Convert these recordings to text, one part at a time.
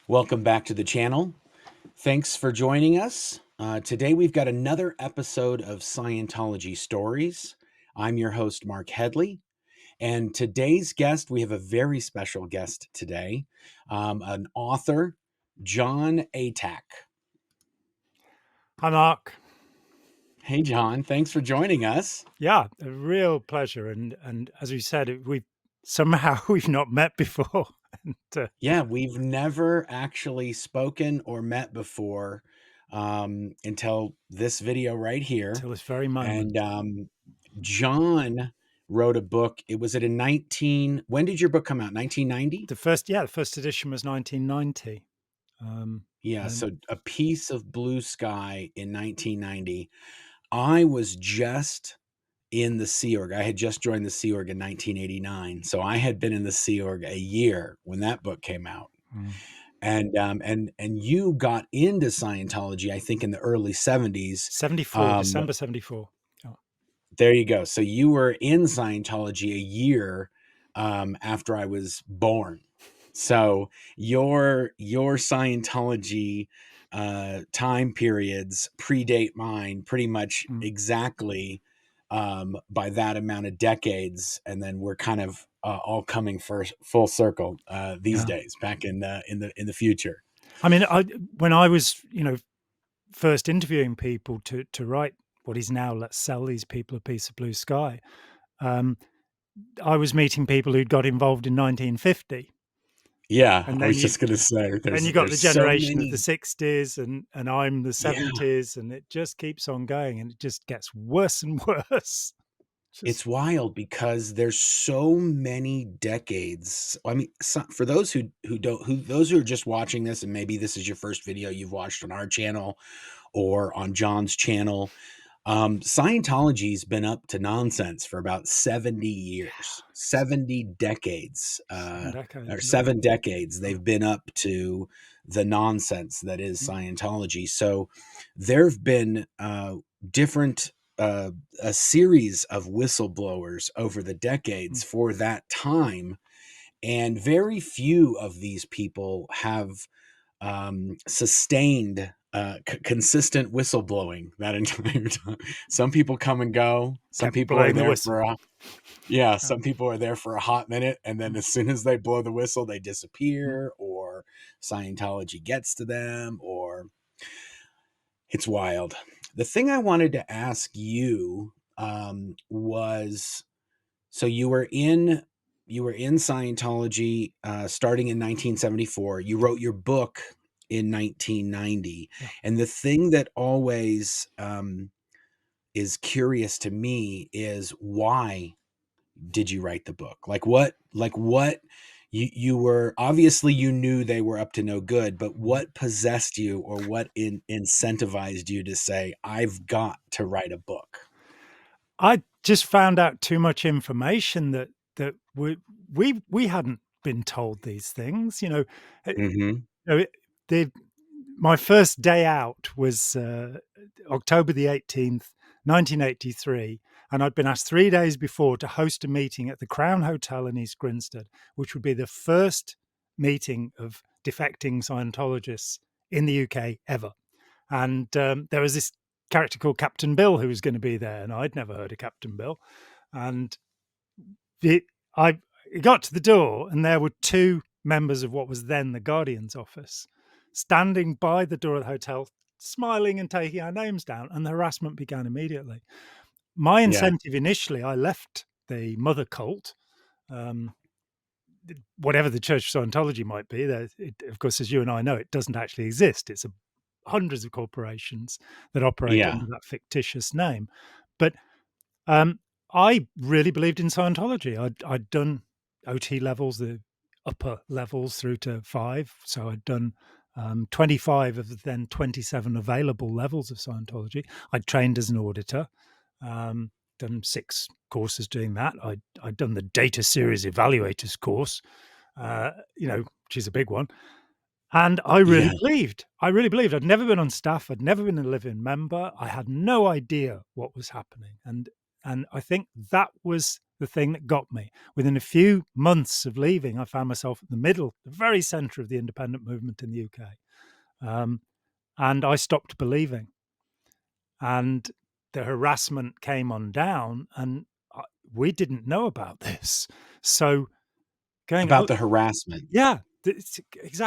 Welcome back to the channel. Thanks for joining us. Today we've got another episode of Scientology Stories. I'm your host, Mark Headley. And today's guest, we have a very special guest today, an author, Jon Atack. Hi, Mark. Hey, Jon, thanks for joining us. Yeah, a real pleasure. And as we said, we've not met before. and, Yeah, we've never actually spoken or met before until this video right here. till this very moment. And Jon wrote a book. It was when did your book come out? 1990? The first edition was 1990. Yeah, And so A Piece of Blue Sky in 1990. I was just in the Sea Org. I had just joined the Sea Org in 1989. So I had been in the Sea Org a year when that book came out. And you got into Scientology, I think, in the early 70s. 74, December 74. Oh. There you go. So you were in Scientology a year after I was born. So your Scientology time periods predate mine pretty much exactly by that amount of decades, and then we're kind of all coming for full circle these days, back in the future. I mean, when I was, first interviewing people to write what is now "Let's Sell These People a Piece of Blue Sky," I was meeting people who'd got involved in 1950. Yeah, And I then was just going to say, you got the there's so generation of many. the 60s, and I'm the 70s, and it just keeps on going, and it just gets worse and worse. It's wild because there's so many decades. I mean, for those those who are just watching this, and maybe this is your first video you've watched on our channel or on Jon's channel, Scientology's been up to nonsense for about 70 years, 70 decades, or 7 decades. They've been up to the nonsense that is Scientology. So there've been different a series of whistleblowers over the decades for that time, and very few of these people have sustained consistent whistleblowing that entire time. Some people come and go. Some people are there for some people are there for a hot minute, and then as soon as they blow the whistle, they disappear, or Scientology gets to them, or it's wild. The thing I wanted to ask you was, so you were in Scientology starting in 1974. You wrote your book in 1990, and the thing that always is curious to me is, why did you write the book? Like what you were, obviously you knew they were up to no good, but what possessed you, or what incentivized you to say, I've got to write a book? I just found out too much information that we hadn't been told these things. My first day out was October the 18th, 1983. And I'd been asked 3 days before to host a meeting at the Crown Hotel in East Grinstead, which would be the first meeting of defecting Scientologists in the UK ever. And there was this character called Captain Bill who was going to be there, and I'd never heard of Captain Bill. And I got to the door, and there were two members of what was then the Guardian's office standing by the door of the hotel, smiling and taking our names down, and the harassment began immediately. My incentive initially, I left the mother cult, whatever the Church of Scientology might be. Of course, as you and I know, it doesn't actually exist. It's hundreds of corporations that operate under that fictitious name. But I really believed in Scientology. I'd done OT levels, the upper levels through to 5. So I'd done 25 of the then 27 available levels of Scientology. I'd trained as an auditor, done 6 courses doing that. I'd done the Data Series Evaluators course, which is a big one. And I really believed. I'd never been on staff. I'd never been a live-in member. I had no idea what was happening. And I think that was the thing that got me. Within a few months of leaving, I found myself at the middle, the very centre of the independent movement in the UK. And I stopped believing. And the harassment came on down, and we didn't know about this. So going, About oh, the harassment. yeah,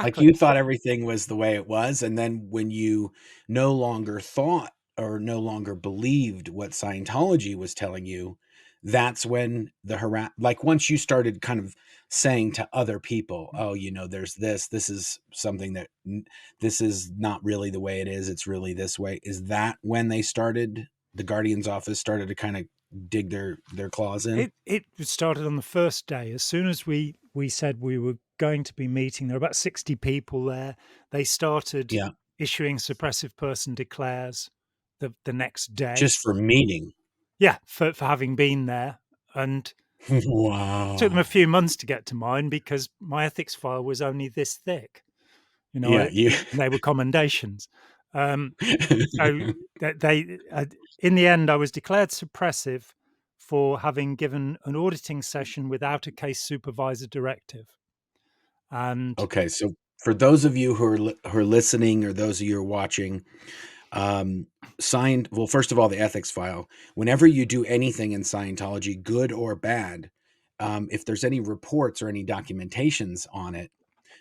Like, exactly. you thought everything was the way it was, and then when you no longer thought or no longer believed what Scientology was telling you, that's when like, once you started kind of saying to other people, "Oh, there's this is something that this is not really the way it is, it's really this way." Is that when the Guardian's office started to kinda dig their claws in? It started on the first day. As soon as we said we were going to be meeting, there were about 60 people there. They started Yeah, issuing suppressive person declares the next day. just for meeting. Yeah, for having been there, and took them a Wow. few months to get to mine because my ethics file was only this thick, Yeah, you and they were commendations. Um, so in the end, I was declared suppressive for having given an auditing session without a case supervisor directive. And Okay, so for those of you who are listening, or those of you who are watching, well, first of all, the ethics file. Whenever you do anything in Scientology, good or bad, if there's any reports or any documentations on it,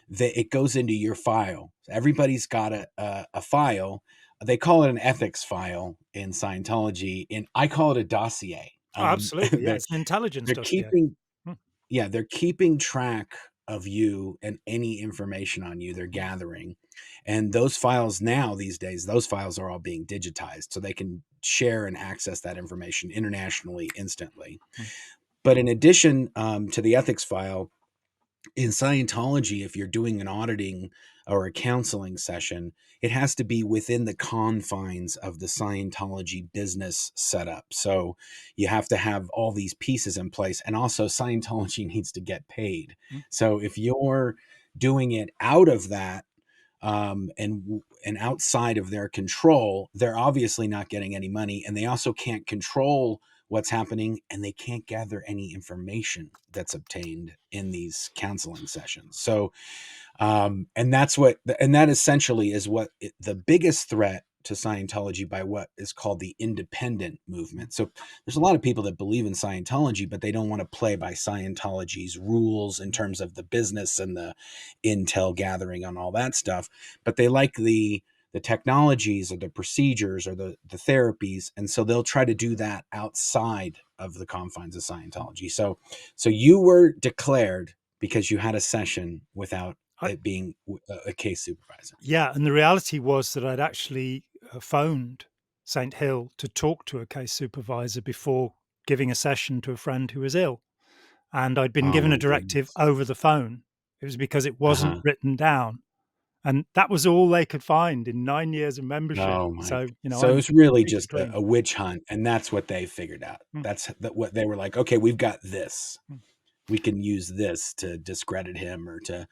it goes into your file. Everybody's got a file. They call it an ethics file in Scientology, and I call it a dossier. oh, absolutely, yeah, They're it's an intelligence they're dossier. keeping Hmm, yeah, they're keeping track of you and any information on you they're hmm, gathering. And those files now, these days, those files are all being digitized so they can share and access that information internationally instantly. hmm. But in addition to the ethics file, in Scientology, if you're doing an auditing or a counseling session, it has to be within the confines of the Scientology business setup. So you have to have all these pieces in place. And also, Scientology needs to get paid. Mm. So if you're doing it out of that, and outside of their control, they're obviously not getting any money, and they also can't control what's happening, and they can't gather any information that's obtained in these counseling sessions. So and that essentially is the biggest threat to Scientology by what is called the independent movement. So there's a lot of people that believe in Scientology, but they don't want to play by Scientology's rules in terms of the business and the intel gathering and all that stuff. But they like the technologies or the procedures or the therapies, and so they'll try to do that outside of the confines of Scientology. So you were declared because you had a session without I, it being a case supervisor. yeah, and the reality was that I'd actually phoned St Hill to talk to a case supervisor before giving a session to a friend who was ill, and I'd been Oh given a my directive goodness. over the phone. It was because it wasn't Uh-huh. written down, and that was all they could find in 9 years of membership. Oh my. So, So it I'm was really pretty just clean. a witch hunt, and that's what they figured out. Mm, What they were like. Okay, we've got this. mm. We can use this to discredit him, or to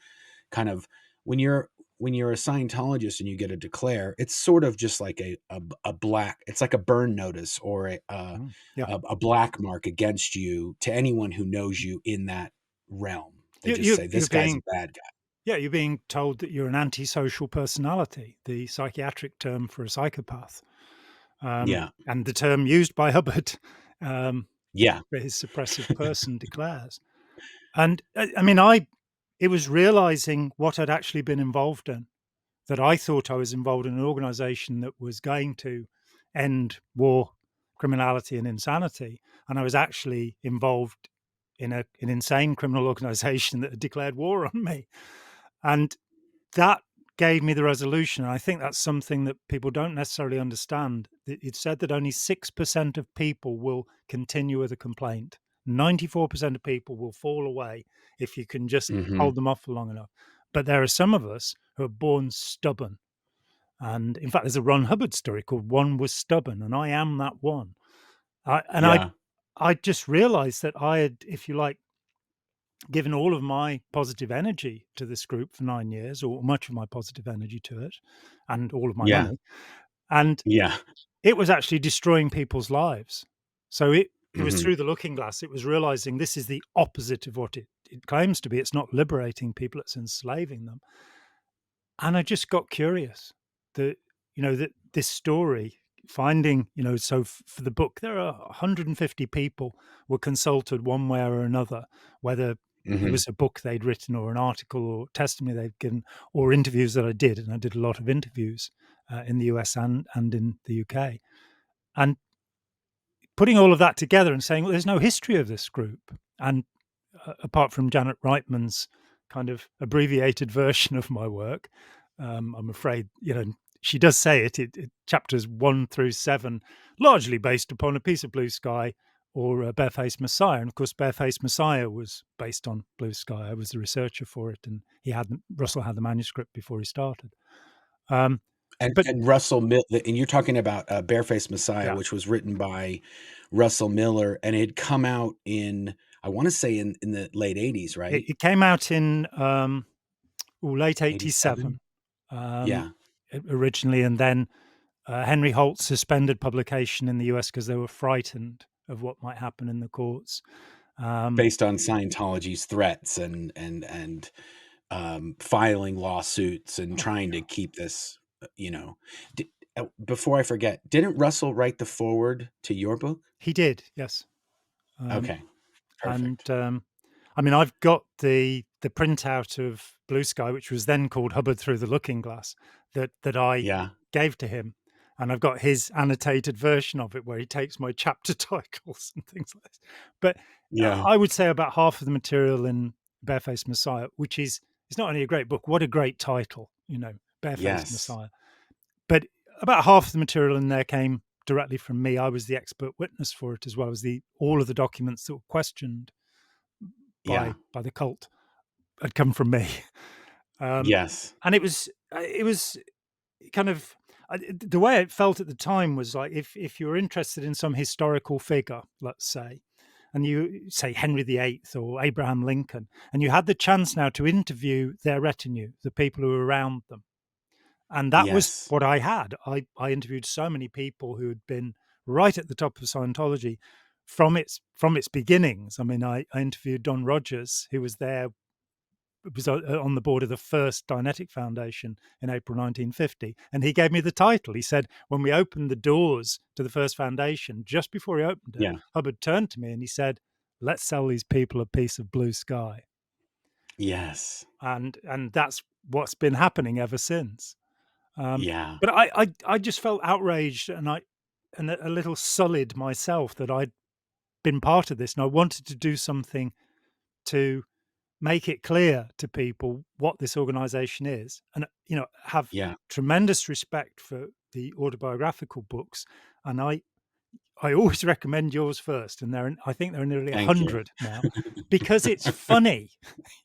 kind of when you're a Scientologist and you get a declare, it's sort of just like a black. It's like a burn notice or Yeah. a black mark against you to anyone who knows you in that realm. They You just you say this you're guy's a being bad guy. yeah, you're being told that you're an antisocial personality, the psychiatric term for a psychopath, Yeah, and the term used by Hubbard, um, yeah. for his suppressive person declares. And I it was realizing what I'd actually been involved in, that I thought I was involved in an organization that was going to end war, criminality, and insanity. And I was actually involved in an insane criminal organization that had declared war on me. And that gave me the resolution. And I think that's something that people don't necessarily understand. It's said that only 6% of people will continue with a complaint. 94% of people will fall away if you can just Hmm. hold them off for long enough. But there are some of us who are born stubborn. And in fact, there's a Ron Hubbard story called One Was Stubborn, and I am that one. I, and I, Yeah. I just realized that I had, if you like, given all of my positive energy to this group for 9 years, or much of my positive energy to it, and all of my Yeah. money. And Yeah. it was actually destroying people's lives. So it was Mhm. through the looking glass. It was realizing this is the opposite of what it claims to be. It's not liberating people; it's enslaving them. And I just got curious that, that this story finding, so for the book, there are 150 people were consulted one way or another, whether it Mhm. was a book they'd written or an article or testimony they'd given or interviews that I did. And I did a lot of interviews in the US and in the UK. And putting all of that together and saying, well, there's no history of this group. And apart from Janet Reitman's kind of abbreviated version of my work, I'm afraid, she does say it chapters 1 through 7, largely based upon A Piece of Blue Sky or Barefaced Messiah. And of course, Barefaced Messiah was based on Blue Sky. I was the researcher for it, and Russell had the manuscript before he started. Um, but And Russell Mil and you're talking about, Barefaced Messiah, yeah, which was written by Russell Miller, and it had come out in, I wanna say in the late '80s, it, right? it came out in late '87 '87? um, Yeah, originally, and then Henry Holt suspended publication in the US because they were frightened of what might happen in the courts. Um, based on Scientology's threats filing lawsuits and oh, trying yeah. to keep this, d before I forget, didn't Russell write the foreword to your book? He did, yes. Um, Okay, and perfect. I mean, I've got the printout of Blue Sky, which was then called Hubbard Through the Looking Glass, that I Yeah, gave to him, and I've got his annotated version of it where he takes my chapter titles and things like this. But yeah, I would say about half of the material in Barefaced Messiah, which is it's not only a great book, what a great title, Barefaced yes, Messiah. But about half of the material in there came directly from me. I was the expert witness for it, as well as the all of the documents that were questioned yeah, by the cult had come from me. Um, yes, and it was kind of the way it felt at the time was like if you were interested in some historical figure, let's say, and you say Henry VIII or Abraham Lincoln, and you had the chance now to interview their retinue, the people who were around them. And that was yes, what I had. I interviewed so many people who had been right at the top of Scientology from its beginnings. I mean, I interviewed Don Rogers, who was there, was on the board of the first Dianetic Foundation in April 1950, and he gave me the title. He said, when we opened the doors to the first foundation, just before he opened it, yeah, Hubbard turned to me and he said, "Let's sell these people a piece of blue sky," yes, and that's what's been happening ever since. Um, yeah, but I just felt outraged and a little sullied myself that I'd been part of this, and I wanted to do something to make it clear to people what this organization is, and have yeah, tremendous respect for the autobiographical books. And I always recommend yours first, and I think there are nearly a thank you. hundred now, because it's funny.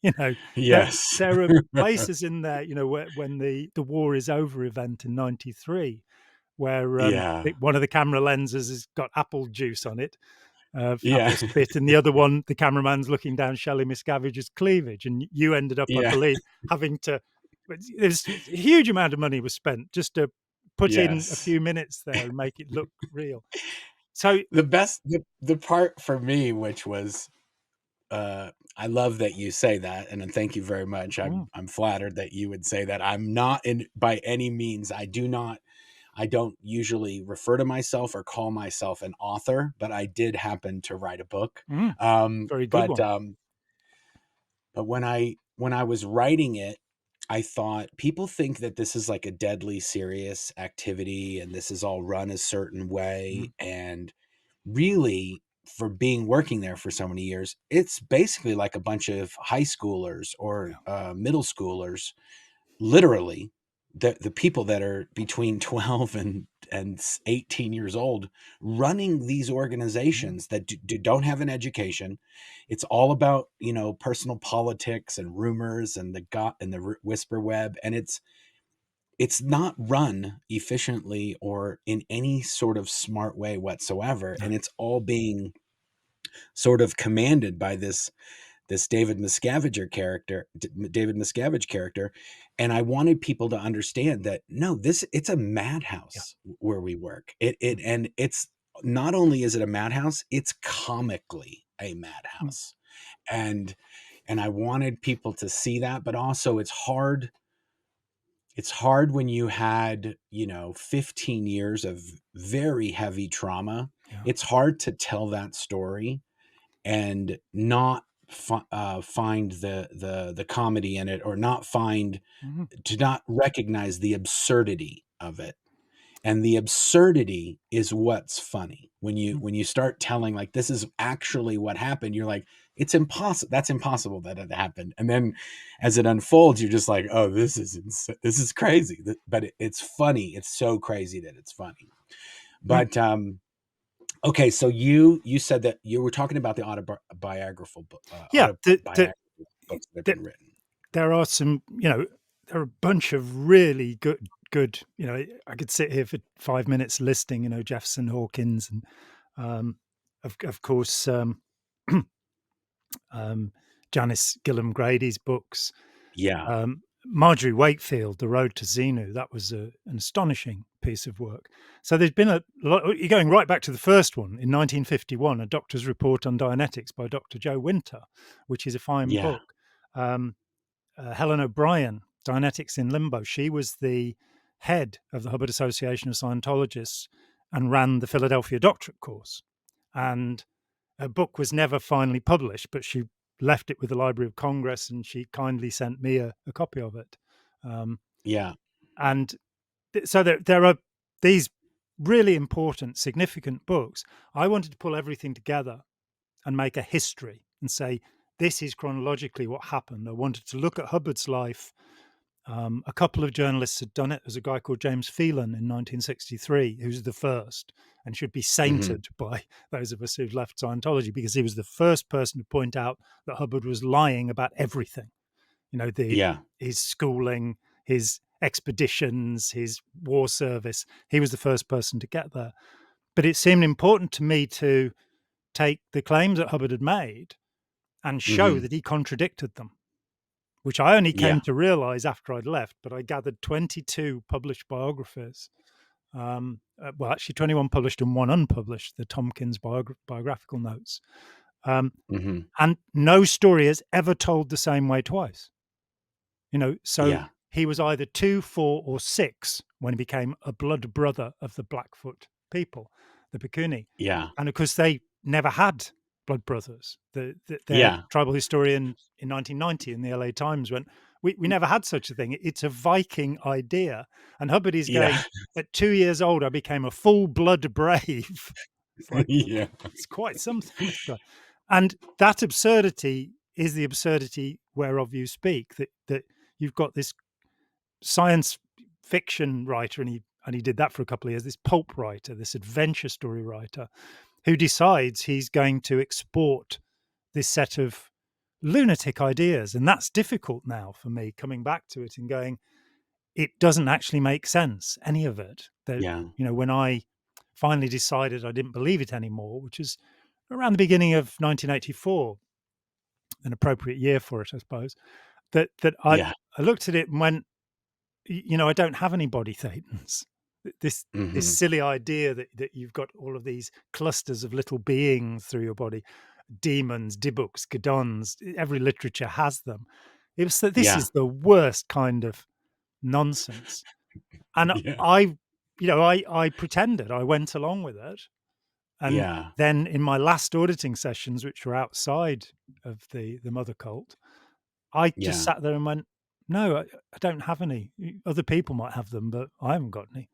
you know, there Yes. there are places in there, where when the war is over event in '93, where Yeah, one of the camera lenses has got apple juice on it, yeah, apple spit, and the other one, the cameraman's looking down Shelley Miscavige's cleavage, and you ended up, I yeah, believe, having to. There's a huge amount of money was spent just to put in a yes. few minutes there and make it look real. So, The part for me, which was, I love that you say that, and then thank you very much. mm, I'm flattered that you would say that. I'm not in by any means. I don't usually refer to myself or call myself an author, but I did happen to write a book. mm, Um, very good but one. um, but when I was writing it, I thought people think that this is like a deadly serious activity and this is all run a certain way. Mm, And really, for being working there for so many years, it's basically like a bunch of high schoolers or yeah, middle schoolers, literally, the people that are between 12 and 18 years old running these mm, organizations that don't have an education. It's all about, personal politics and rumors and the whisper web, and it's not run efficiently or in any sort of smart way whatsoever, no, and it's all being sort of commanded by this David Miscavige character, and I wanted people to understand that no, it's a yeah, madhouse where we work. mm, And it's not only is it a madhouse, it's comically a Mm. madhouse. And I wanted people to see that, but also it's hard when you had, 15 years of very heavy trauma. Yeah. It's hard to tell that story and not find the comedy in it, or not find Mhm. to not recognize the absurdity of it. And the absurdity is what's funny. Mm. When you start telling, like, this is actually what happened, you're like, it's impossible. That's impossible that it happened. And then as it unfolds, you're just like, oh, this is crazy. But it's funny. It's so crazy that it's funny. Mm. But okay, so you said that you were talking about the autobiographical Yeah. autobiographical books that have The, been written. there are some, there are a bunch of really good, I could sit here for 5 minutes listing, Jefferson Hawkins and, of course, um, Janice Gillam Grady's books, Yeah, Marjorie Wakefield, The Road to Xenu. That was an astonishing piece of work. So there's been a lot. You're going right back to the first one in 1951, A Doctor's Report on Dianetics by Dr. Joe Winter, which is a fine yeah, book. Um, Helen O'Brien, Dianetics in Limbo. She was the head of the Hubbard Association of Scientologists and ran the Philadelphia doctorate course. And her book was never finally published, but she left it with the Library of Congress, and she kindly sent me a copy of it. Um, yeah. and so there are these really important, significant books. I wanted to pull everything together and make a history and say, this is chronologically what happened. I wanted to look at Hubbard's life. A couple of journalists had done it. There's a guy called James Phelan in 1963, who's the first and should be Hmm. sainted by those of us who've left Scientology, because he was the first person to point out that Hubbard was lying about everything. Yeah. His schooling, his expeditions, his war service. He was the first person to get there. But it seemed important to me to take the claims that Hubbard had made and show Hmm. that he contradicted them, which I only came Yeah. to realize after I'd left. But I gathered 22 published biographies. Well, actually, 21 published and one unpublished, the Tompkins biographical notes. Hmm. And no story is ever told the same way twice. So Yeah. he was either 2, 4, or 6 when he became a blood brother of the Blackfoot people, the Pikuni. Yeah. And of course, they never had blood brothers. Their Yeah. tribal historian in 1990 in the LA Times went, we never had such a thing. It's a Viking idea. And Hubbard is Yeah. going, at 2 years old, I became a full blood brave. It's like, Yeah. it's quite something, this guy. And that absurdity is the absurdity whereof you speak, that you've got this science fiction writer, and he did that for a couple of years, this pulp writer, this adventure story writer, who decides he's going to export this set of lunatic ideas. And that's difficult now for me, coming back to it and going, it doesn't actually make sense, any of it. That, Yeah. when I finally decided I didn't believe it anymore, which was around the beginning of 1984, an appropriate year for it, I suppose, that Yeah. I looked at it and went, I don't have any body thetans. This Hmm. silly idea that you've got all of these clusters of little beings through your body, demons, dibbuks, gadons, every literature has them. It was that this Yeah. is the worst kind of nonsense. And Yeah. I pretended, I went along with it. And Yeah. then in my last auditing sessions, which were outside of the mother cult, I just Yeah. sat there and went, no, I don't have any. Other people might have them, but I haven't got any.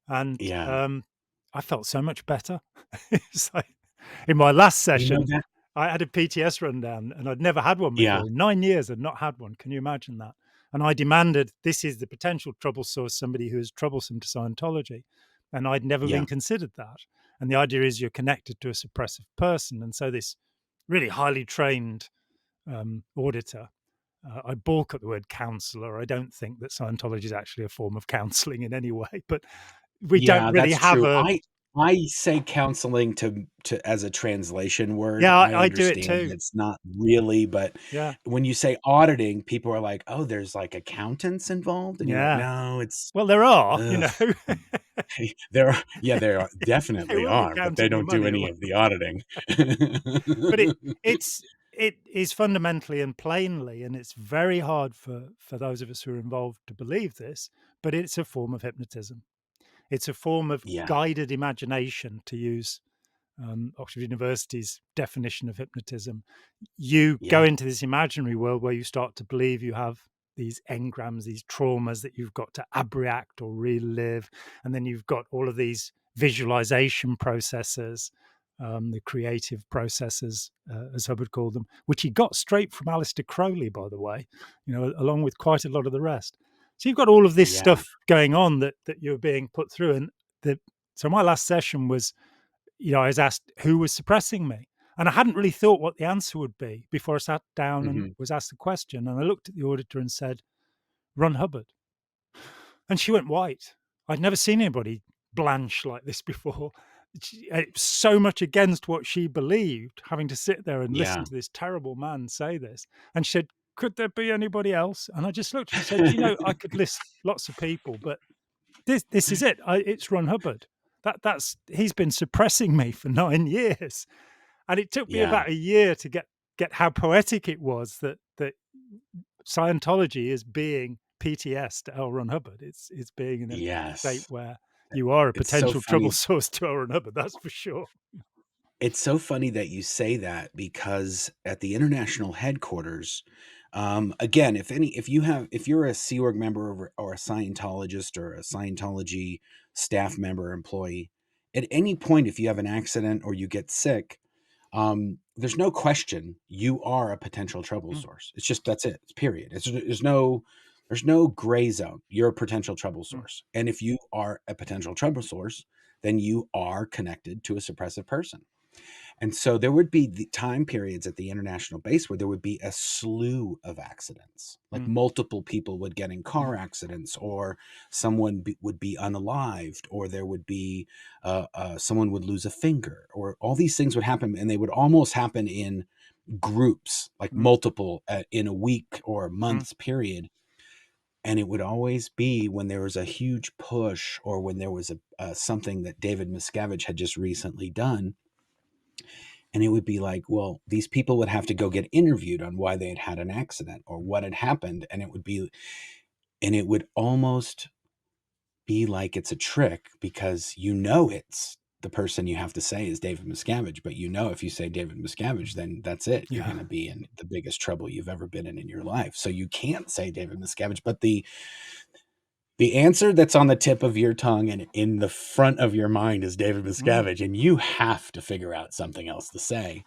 And Yeah. I felt so much better. It's like, in my last You know session, that? I had a PTS rundown, and I'd never had one Yeah. before. In 9 years, I'd not had one. Can you imagine that? And I demanded, this is the potential trouble source, somebody who is troublesome to Scientology. And I'd never Yeah. been considered that. And the idea is you're connected to a suppressive person. And so this really highly trained auditor, I balk at the word counselor. I don't think that Scientology is actually a form of counseling in any way, but we don't Yeah, really that's have true. a. I say counseling to as a translation word. Yeah, I I do it understand too. it's not really, but Yeah, when you say auditing, people are like, "Oh, there's like accountants involved," and you're like, yeah. "No, it's Well, there are, ugh." There are They definitely will be are, but they counting your don't do money. any of the auditing. But it is fundamentally and plainly, and it's very hard for those of us who are involved to believe this, but it's a form of hypnotism. It's a form of Yeah, guided imagination, to use Oxford University's definition of hypnotism. You go yeah, into this imaginary world where you start to believe you have these engrams, these traumas that you've got to abreact or relive, and then you've got all of these visualization processes, the creative processes, as Hubbard called them, which he got straight from Aleister Crowley, by the way, along with quite a lot of the rest. So you've got all of this yeah, stuff going on that you're being put through, and so my last session was, I was asked who was suppressing me. And I hadn't really thought what the answer would be before I sat down and mhm. was asked the question. And I looked at the auditor and said, Ron Hubbard. And she went white. I'd never seen anybody blanch like this before. It's so much against what she believed, having to sit there and listen Yeah. to this terrible man say this. And she said, could there be anybody else? And I just looked and said, I could list lots of people, but this is it. It's Ron Hubbard. That's he's been suppressing me for 9 years. And it took me Yeah, about a year to get how poetic it was that Scientology is being PTS to L. Ron Hubbard. It's being in a state yes. where you are a It's so potential trouble funny source to L. Ron Hubbard, that's for sure. It's so funny that you say that because at the international headquarters, again, if you're a Sea Org member or a Scientologist or a Scientology staff member or employee, at any point, if you have an accident or you get sick, there's no question you are a potential trouble Mm, source. It's just that's it. It's period. There's no gray zone. You're a potential trouble mm, source, and if you are a potential trouble source, then you are connected to a suppressive person. And so there would be the time periods at the international base where there would be a slew of accidents. Like mm, multiple people would get in mm, car accidents, or would be unalived, or there would be someone would lose a finger, or all these things would happen, and they would almost happen in groups, like mm, multiple in a week or a mm, month's period. And it would always be when there was a huge push, or when there was something that David Miscavige had just recently done, and it would be like, well, these people would have to go get interviewed on why they had had an accident or what had happened. And it would almost be like it's a trick, because it's the person you have to say is David Miscavige. But if you say David Miscavige, then that's it. You're yeah. going to be in the biggest trouble you've ever been in your life. So you can't say David Miscavige. But the answer that's on the tip of your tongue and in the front of your mind is David Mm, Miscavige, and you have to figure out something else to say.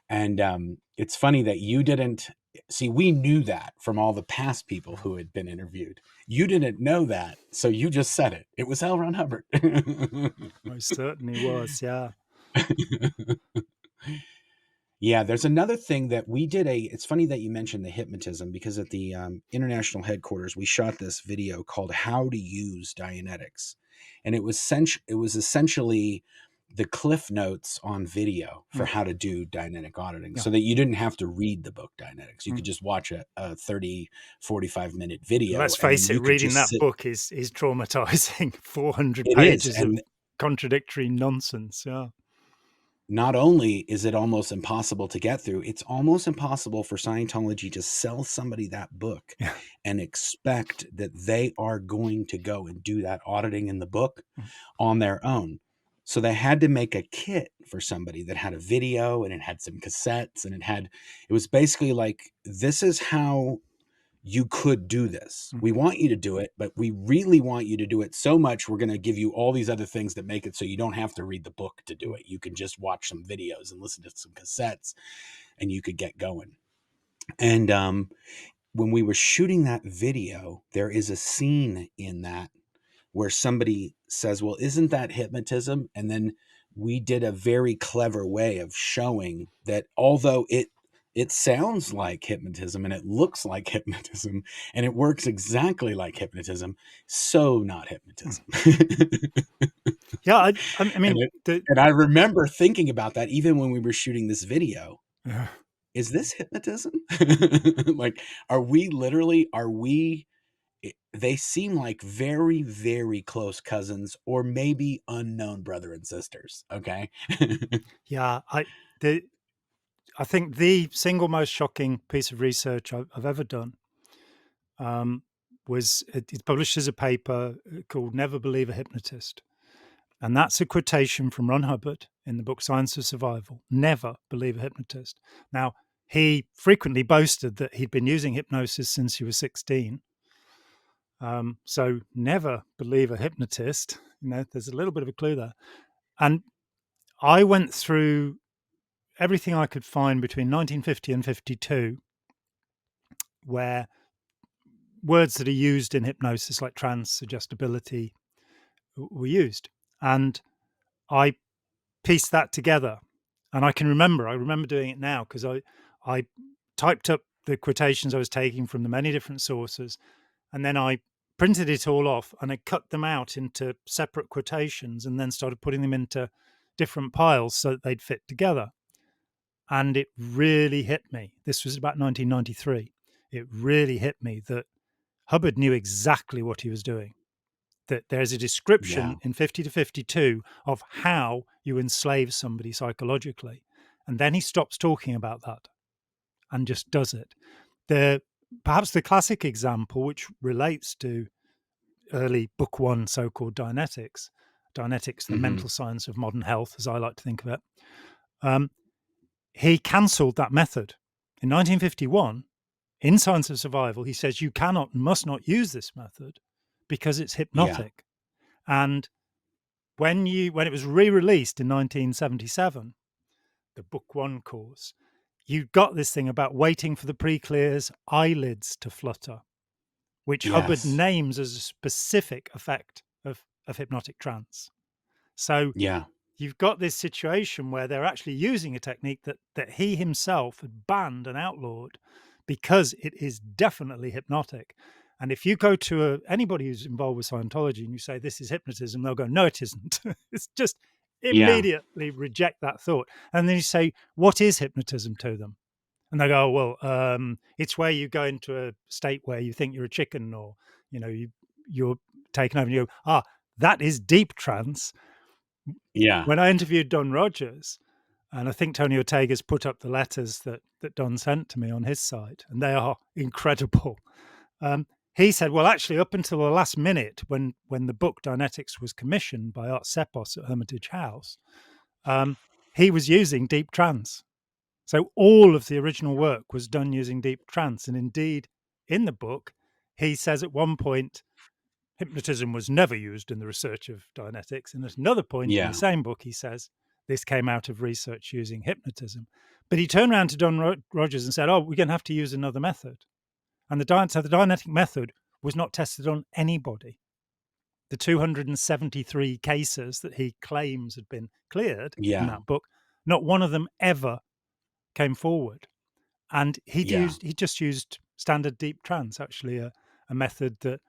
And it's funny that you didn't see. We knew that from all the past people who had been interviewed. You didn't know that, so you just said it. It was L. Ron Hubbard. I certainly was, yeah. Yeah, there's another thing that we did. It's funny that you mentioned the hypnotism, because at the international headquarters, we shot this video called "How to Use Dianetics," and it was essentially the cliff notes on video for Mm, how to do Dianetic auditing, yeah. so that you didn't have to read the book Dianetics. You Mm. could just watch a 30, 45-minute video, Let's and then face it, you could reading just that sit. book is traumatizing. 400 It is, pages of and contradictory nonsense. Yeah. not only is it almost impossible to get through, it's almost impossible for Scientology to sell somebody that book Yeah. and expect that they are going to go and do that auditing in the book Mm, on their own. So they had to make a kit for somebody that had a video, and it had some cassettes, and it was basically like, this is how you could do this. mm, We want you to do it, but we really want you to do it so much, we're going to give you all these other things that make it so you don't have to read the book to do mm, it. You can just watch some videos and listen to some cassettes, and you could get going. And when we were shooting that video, there is a scene in that where somebody says, well, isn't that hypnotism? And then we did a very clever way of showing that, although it sounds like hypnotism and it looks like hypnotism and it works exactly like hypnotism, so not mm. hypnotism. Yeah, I and mean, it and I remember thinking about that even when we were shooting this video. yeah. Is this hypnotism? Like, are we they seem like very, very close cousins, or maybe unknown brother and sisters. Okay. Yeah, the I think the single most shocking piece of research I've ever done um, was it publishes a paper called "Never Believe a Hypnotist," and that's a quotation from Ron Hubbard in the book Science of Survival. Never believe a hypnotist. Now, he frequently boasted that he'd been using hypnosis since he was 16. So never believe a hypnotist. There's a little bit of a clue there. And I went through everything I could find between 1950 and 52, where words that are used in hypnosis, like trance, suggestibility, were used. And I pieced that together. And I remember doing it now because I typed up the quotations I was taking from the many different sources, and then I printed it all off and I cut them out into separate quotations and then started putting them into different piles so that they'd fit together. And it really hit me. This was about 1993. It really hit me that Hubbard knew exactly what he was doing. That there's a Yeah. description in 50 to 52 of how you enslave somebody psychologically. And then he stops talking about that and just does it. Perhaps the classic example, which relates to early book one so-called Dianetics, the Hmm. mental science of modern health, as I like to think of it, um, he cancelled that method. In 1951, in Science of Survival, he says you must not use this method because it's Yeah. hypnotic. And when it was re-released in 1977, the book one course, you got this thing about waiting for the pre-clear's eyelids to flutter, which Hubbard Yes. names as a specific effect of hypnotic trance. So Yeah. you've got this situation where they're actually using a technique that he himself had banned and outlawed because it is definitely hypnotic. And if you go to anybody who's involved with Scientology and you say this is hypnotism, they'll go, no, it isn't. It's just Yeah. immediately reject that thought. And then you say, what is hypnotism to them? And they go, it's where you go into a state where you think you're a chicken, or you're taken over. And you go, that is deep trance. Yeah. When I interviewed Don Rogers, and I think Tony Ortega's put up the letters that Don sent to me on his site, and they are incredible. Um, he said, well, actually, up until the last minute, when the book Dianetics was commissioned by Art Sepos at Hermitage House, he was using deep trance. So all of the original work was done using deep trance. And indeed, in the book, he says at one point, hypnotism was never used in the research of Dianetics. And at another point in the Yeah. same book, he says, this came out of research using hypnotism. But he turned around to Don Rogers and said, we're going to have to use another method. And the Dianetic method was not tested on anybody. The 273 cases that he claims had been cleared in Yeah. that book, not one of them ever came forward. And he Yeah. just used standard deep trance, actually a method that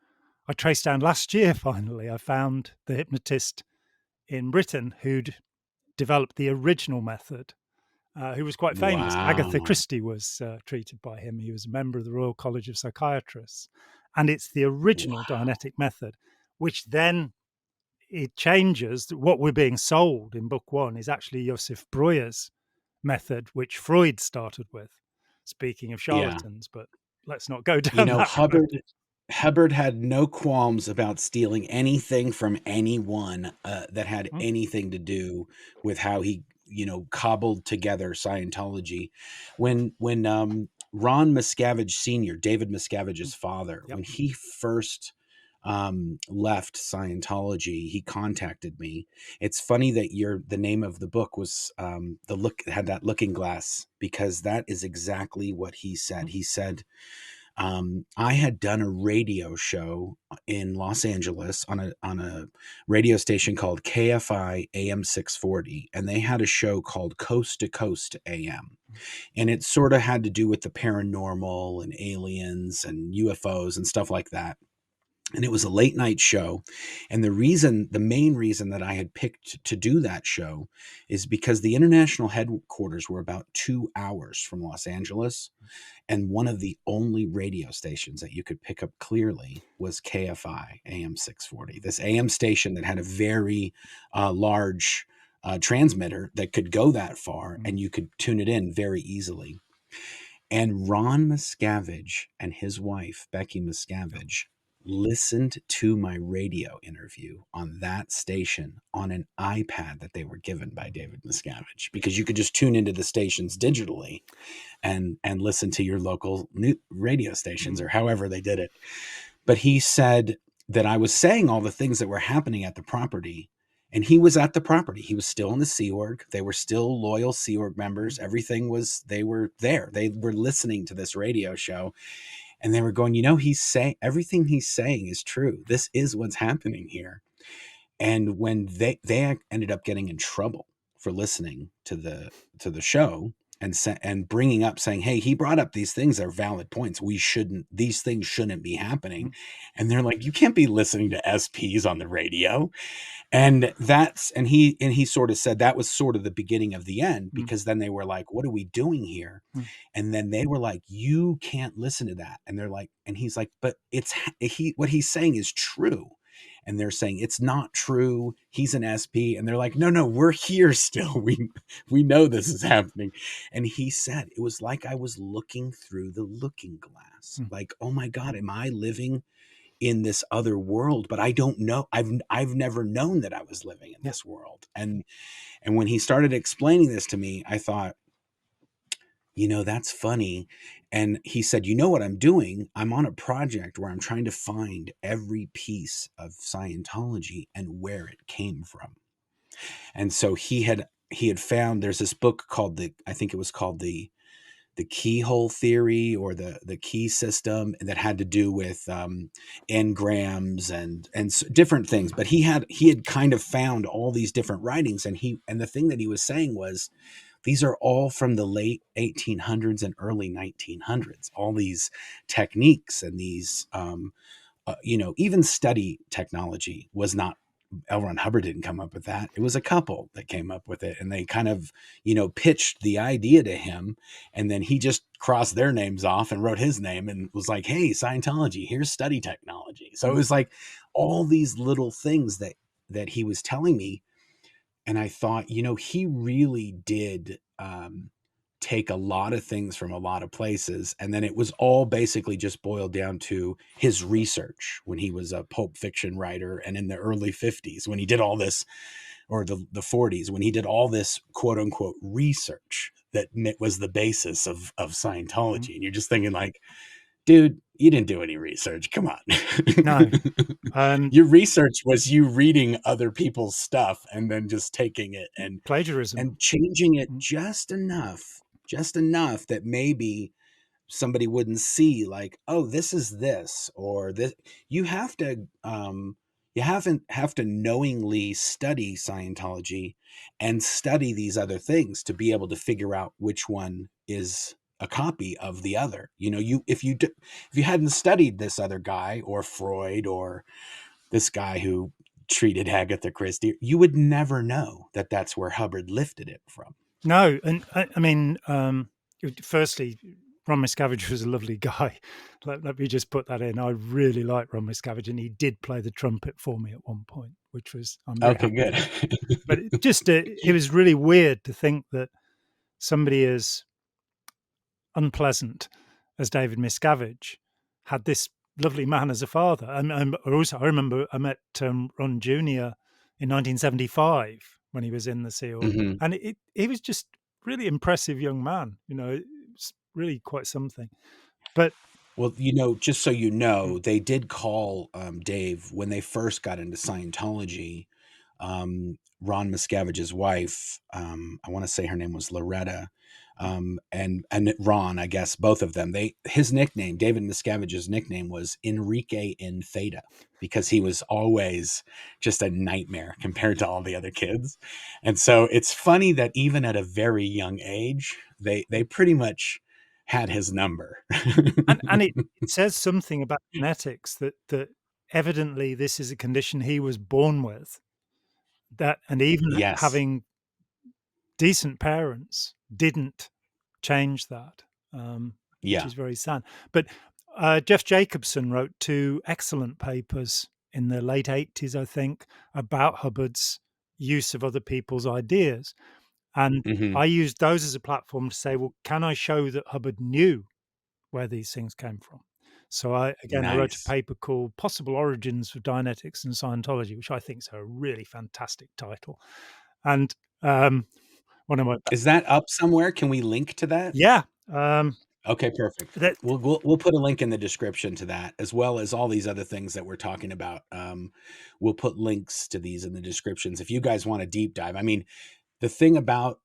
I traced down last year. Finally, I found the hypnotist in Britain who'd developed the original method, who was quite famous. Agatha Wow. Christie was treated by him. He was a member of the Royal College of Psychiatrists. And it's the original Wow. Dianetic method, which then it changes. What we're being sold in book one is actually Joseph Breuer's method, which Freud started with. Speaking of Yeah. charlatans, but let's not go You down know, that road. Hubbard had no qualms about stealing anything from anyone, that had Mm, anything to do with how he, cobbled together Scientology. When Ron Miscavige Sr., David mm, Miscavige's father, yep. when he first, left Scientology, he contacted me. It's funny that the name of the book was, the look had that looking glass, because that is exactly what he said. Mm, He said, I had done a radio show in Los Angeles on a radio station called KFI AM 640, and they had a show called Coast to Coast AM, mm, and it sort of had to do with the paranormal and aliens and UFOs and stuff like that. and it was a late night show. And the main reason that I had picked to do that show is because the international headquarters were about 2 hours from Los Angeles, and one of the only radio stations that you could pick up clearly was KFI AM 640, this AM station that had a very large transmitter that could go that far, and you could tune it in very easily. And Ron Miscavige and his wife, Becky Miscavige, listened to my radio interview on that station on an iPad that they were given by David Miscavige, because you could just tune into the stations digitally and listen to your local radio stations, or however they did it. But he said that I was saying all the things that were happening at the property, and he was at the property. He was still in the Sea Org. They were still loyal Sea Org members. Everything was, they were there. They were listening to this radio show, and they were going, he's saying, everything he's saying is true. This is what's happening here. And when they ended up getting in trouble for listening to the show and bringing up, saying, hey, he brought up these things are valid points, these things shouldn't be happening. And they're like, you can't be listening to SPs on the radio. And he sort of said that was sort of the beginning of the end, because then they were like, what are we doing here? And then they were like, you can't listen to that. And they're like, and he's like, but what he's saying is true. And they're saying it's not true. He's an SP. And they're like, no, we're here still. We know this is happening. And he said, it was like I was looking through the looking glass. Like, oh my God, am I living in this other world? But I don't know. I've never known that I was living in this world. And when he started explaining this to me, I thought, that's funny. And he said, what I'm doing? I'm on a project where I'm trying to find every piece of Scientology and where it came from. And so he had found, there's this book called I think it was called the keyhole theory, or the key system, that had to do with engrams and different things. But he had kind of found all these different writings, and the thing that he was saying was, these are all from the late 1800s and early 1900s. All these techniques and these, even study technology was not. L. Ron Hubbard didn't come up with that. It was a couple that came up with it, and they kind of, pitched the idea to him, and then he just crossed their names off and wrote his name and was like, hey, Scientology, here's study technology. So it was like all these little things that he was telling me. And I thought, he really did take a lot of things from a lot of places. And then it was all basically just boiled down to his research when he was a pulp fiction writer, and in the early 50s when he did all this, or the 40s when he did all this quote unquote research that was the basis of Scientology. And you're just thinking like, dude, you didn't do any research. Come on. No. Your research was you reading other people's stuff and then just taking it and plagiarism changing it just enough that maybe somebody wouldn't see, like, oh, this is this, or this. You have to have to knowingly study Scientology and study these other things to be able to figure out which one is a copy of the other. If you hadn't studied this other guy, or Freud, or this guy who treated Agatha Christie, you would never know that that's where Hubbard lifted it from. No. And I mean, firstly, Ron Miscavige was a lovely guy. Let me just put that in. I really like Ron Miscavige, and he did play the trumpet for me at one point, which was, I'm very Okay, happy. good. But it was really weird to think that somebody as unpleasant as David Miscavige had this lovely man as a father. And also, I remember I met Ron Jr. in 1975 when he was in the Sea Org, and he was just really impressive young man. It's really quite something. But well, just so you know, they did call Dave when they first got into Scientology. Ron Miscavige's wife, I want to say her name was Loretta, and Ron, I guess both of them. His nickname, David Miscavige's nickname, was Enrique in Theta, because he was always just a nightmare compared to all the other kids. And so it's funny that even at a very young age, they pretty much had his number. and it says something about genetics that evidently this is a condition he was born with. That, and even Yes. having decent parents didn't change that, which Yeah. is very sad. But Jeff Jacobson wrote 2 excellent papers in the late 80s, I think, about Hubbard's use of other people's ideas. And Mhm. I used those as a platform to say, well, can I show that Hubbard knew where these things came from? So I wrote a Nice. paper called Possible Origins of Dianetics and Scientology, which I think is a really fantastic title. And one of my Is that up somewhere? Can we link to that? yeah, Okay, perfect. that We'll put a link in the description to that, as well as all these other things that we're talking about. We'll put links to these in the descriptions if you guys want to deep dive. I mean, the thing about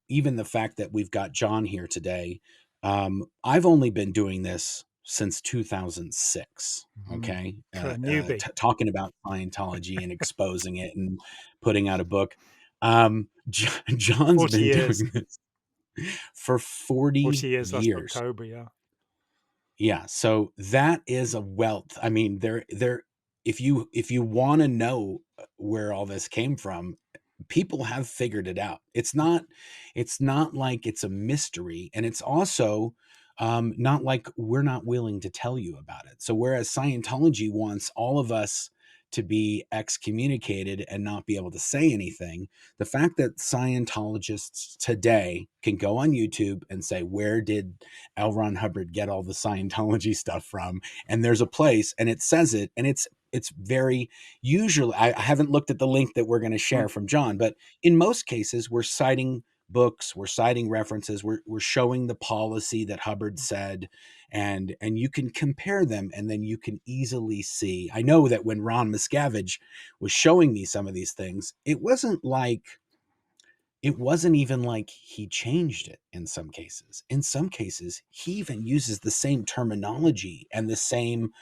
even the fact that we've got Jon here today, I've only been doing this since 2006. Okay, for a newbie, talking about Scientology and exposing it and putting out a book. Jon's 40 been years, doing this for 40 40 years last years. October, yeah. Yeah, so that is a wealth. I mean, there if you wanna know where all this came from, people have figured it out. It's not like it's a mystery, and it's also, not like we're not willing to tell you about it. So whereas Scientology wants all of us to be excommunicated and not be able to say anything, the fact that Scientologists today can go on YouTube and say, "Where did L. Ron Hubbard get all the Scientology stuff from?" And there's a place, and it says it, and it's very usually. I haven't looked at the link that we're going to Mm, share from Jon, but in most cases, we're citing books, we're citing references, we're showing the policy that Hubbard said, and you can compare them, and then you can easily see. I know that when Ron Miscavige was showing me some of these things, it wasn't even like he changed it in some cases. In some cases, he even uses the same terminology and the same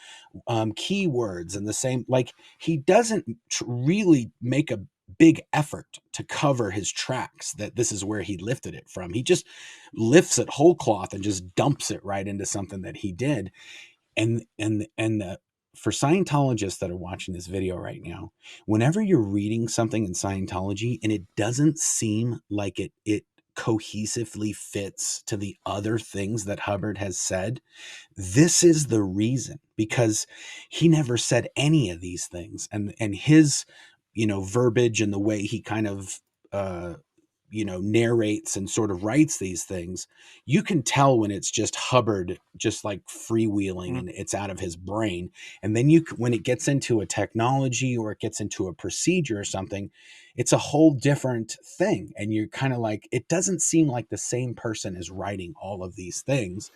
keywords and the same, like, he doesn't really make a big effort to cover his tracks that this is where he lifted it from. He just lifts it whole cloth and just dumps it right into something that he did. And for Scientologists that are watching this video right now, whenever you're reading something in Scientology and it doesn't seem like it cohesively fits to the other things that Hubbard has said, this is the reason, because he never said any of these things, and his verbiage and the way he kind of uh narrates and sort of writes these things, you can tell when it's just Hubbard, just like freewheeling, mm, and it's out of his brain. And then when it gets into a technology or it gets into a procedure or something, it's a whole different thing. And you're kind of like, it doesn't seem like the same person is writing all of these things.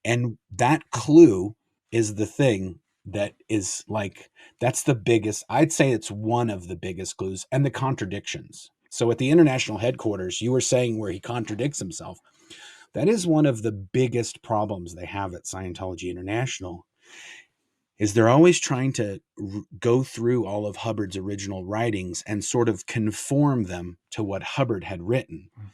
And that clue is the thing that is like, that's the biggest, I'd say it's one of the biggest clues, and the contradictions. So at the international headquarters, you were saying where he contradicts himself. That is one of the biggest problems they have at Scientology International, is they're always trying to go through all of Hubbard's original writings and sort of conform them to what Hubbard had written. mm,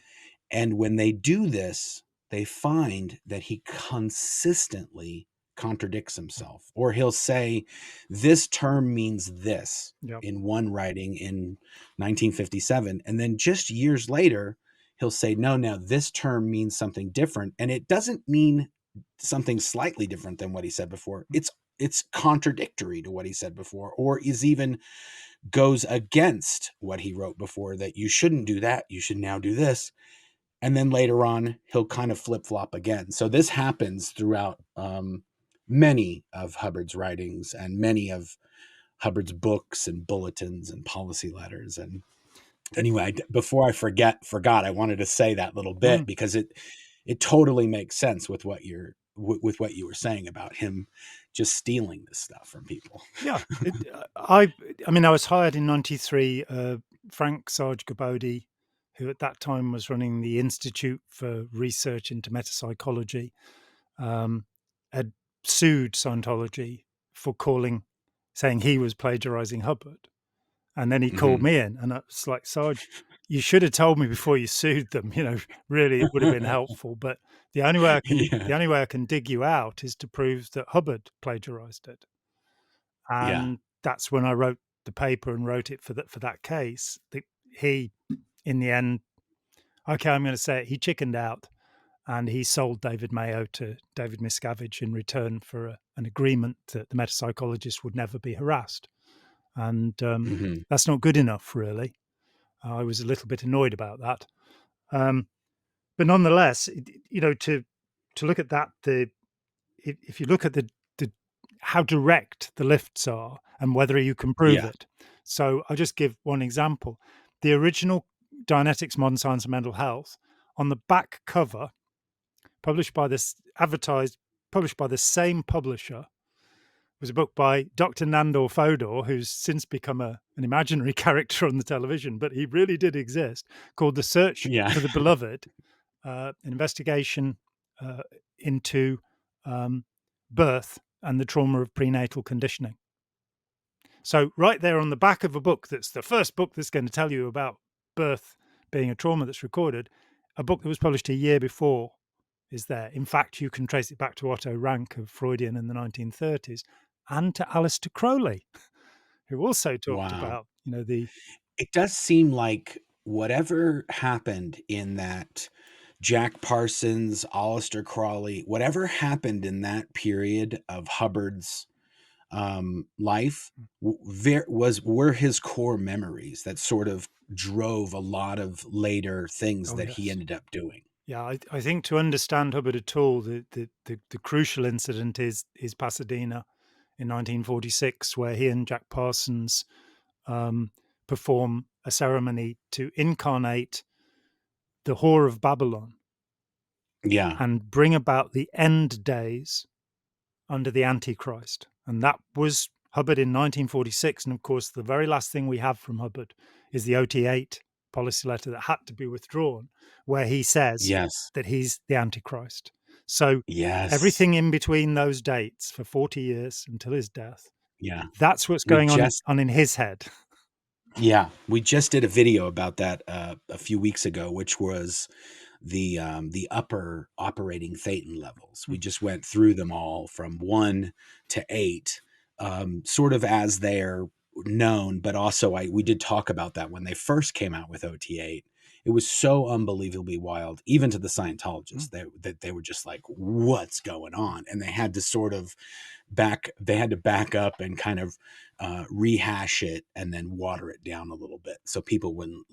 And when they do this, they find that he consistently contradicts mm, himself, or he'll say, "This term means this," yep, in one writing in 1957. And then just years later, he'll say, "No, now this term means something different." And it doesn't mean something slightly different than what he said before. mm, It's contradictory to what he said before, or is even goes against what he wrote before, that you shouldn't do that, you should now do this. And then later on, he'll kind of flip flop again. So this happens throughout many of Hubbard's writings and many of Hubbard's books and bulletins and policy letters. And it, anyway, before I forgot, I wanted to say that little bit mm, because it totally makes sense with what with what you were saying about him just stealing this stuff from people. yeah. I mean, I was hired in '93. Frank Sarge Gabodi, who at that time was running the Institute for Research into Metapsychology, um, had sued Scientology for saying he was plagiarizing Hubbard. And then he called Hmm. me in, and I was like, Sarge, you should have told me before you sued them. Really, it would have been helpful. But the Yeah. only way I can dig you out is to prove that Hubbard plagiarized it. Yeah. and that's when I wrote the paper and wrote it for that case. He, in the end, okay, I'm going to say it, he chickened out, and he sold David Mayo to David Miscavige in return for an agreement that the metapsychologist would never be harassed. And Hmm. that's not good enough, really. I was a little bit annoyed about that. Um, but nonetheless, to look at that, if you look at the how direct the lifts are and whether you can prove Yeah. it. So I'll just give one example. The original Dianetics, Modern Science and Mental Health, on the back cover, published by the same publisher, was a book by Dr. Nandor Fodor, who's since become an imaginary character on the television, but he really did exist, called The Search Yeah. for the Beloved, an investigation into birth and the trauma of prenatal conditioning. So, right there on the back of a book that's the first book that's going to tell you about birth being a trauma that's recorded, a book that was published a year before is there. In fact, you can trace it back to Otto Rank of Freudian in the 1930s and to Aleister Crowley, who also talked Wow. about, the It does seem like whatever happened in that Jack Parsons, Aleister Crowley, whatever happened in that period of Hubbard's life were his core memories that sort of drove a lot of later things oh that he yes. ended up doing. Yeah, I think to understand Hubbard at all, the crucial incident is Pasadena in 1946, where he and Jack Parsons um, perform a ceremony to incarnate the whore of Babylon Yeah. and bring about the end days under the Antichrist. And that was Hubbard in 1946. And of course, the very last thing we have from Hubbard is the OT8 policy letter that had to be withdrawn, where he says Yes. that he's the Antichrist. So Yes. everything in between those dates for 40 years until his death, Yeah. that's what's We going just on in his head. Yeah, we just did a video about that a few weeks ago, which was the upper operating thetan levels. We just went through them all from 1 to 8, sort of as they're known, but also we did talk about that when they first came out with OT8. It was so unbelievably wild, even to the Scientologists, that they were just like, "What's going on?" And they had to back up and kind of rehash it and then water it down a little bit so people wouldn't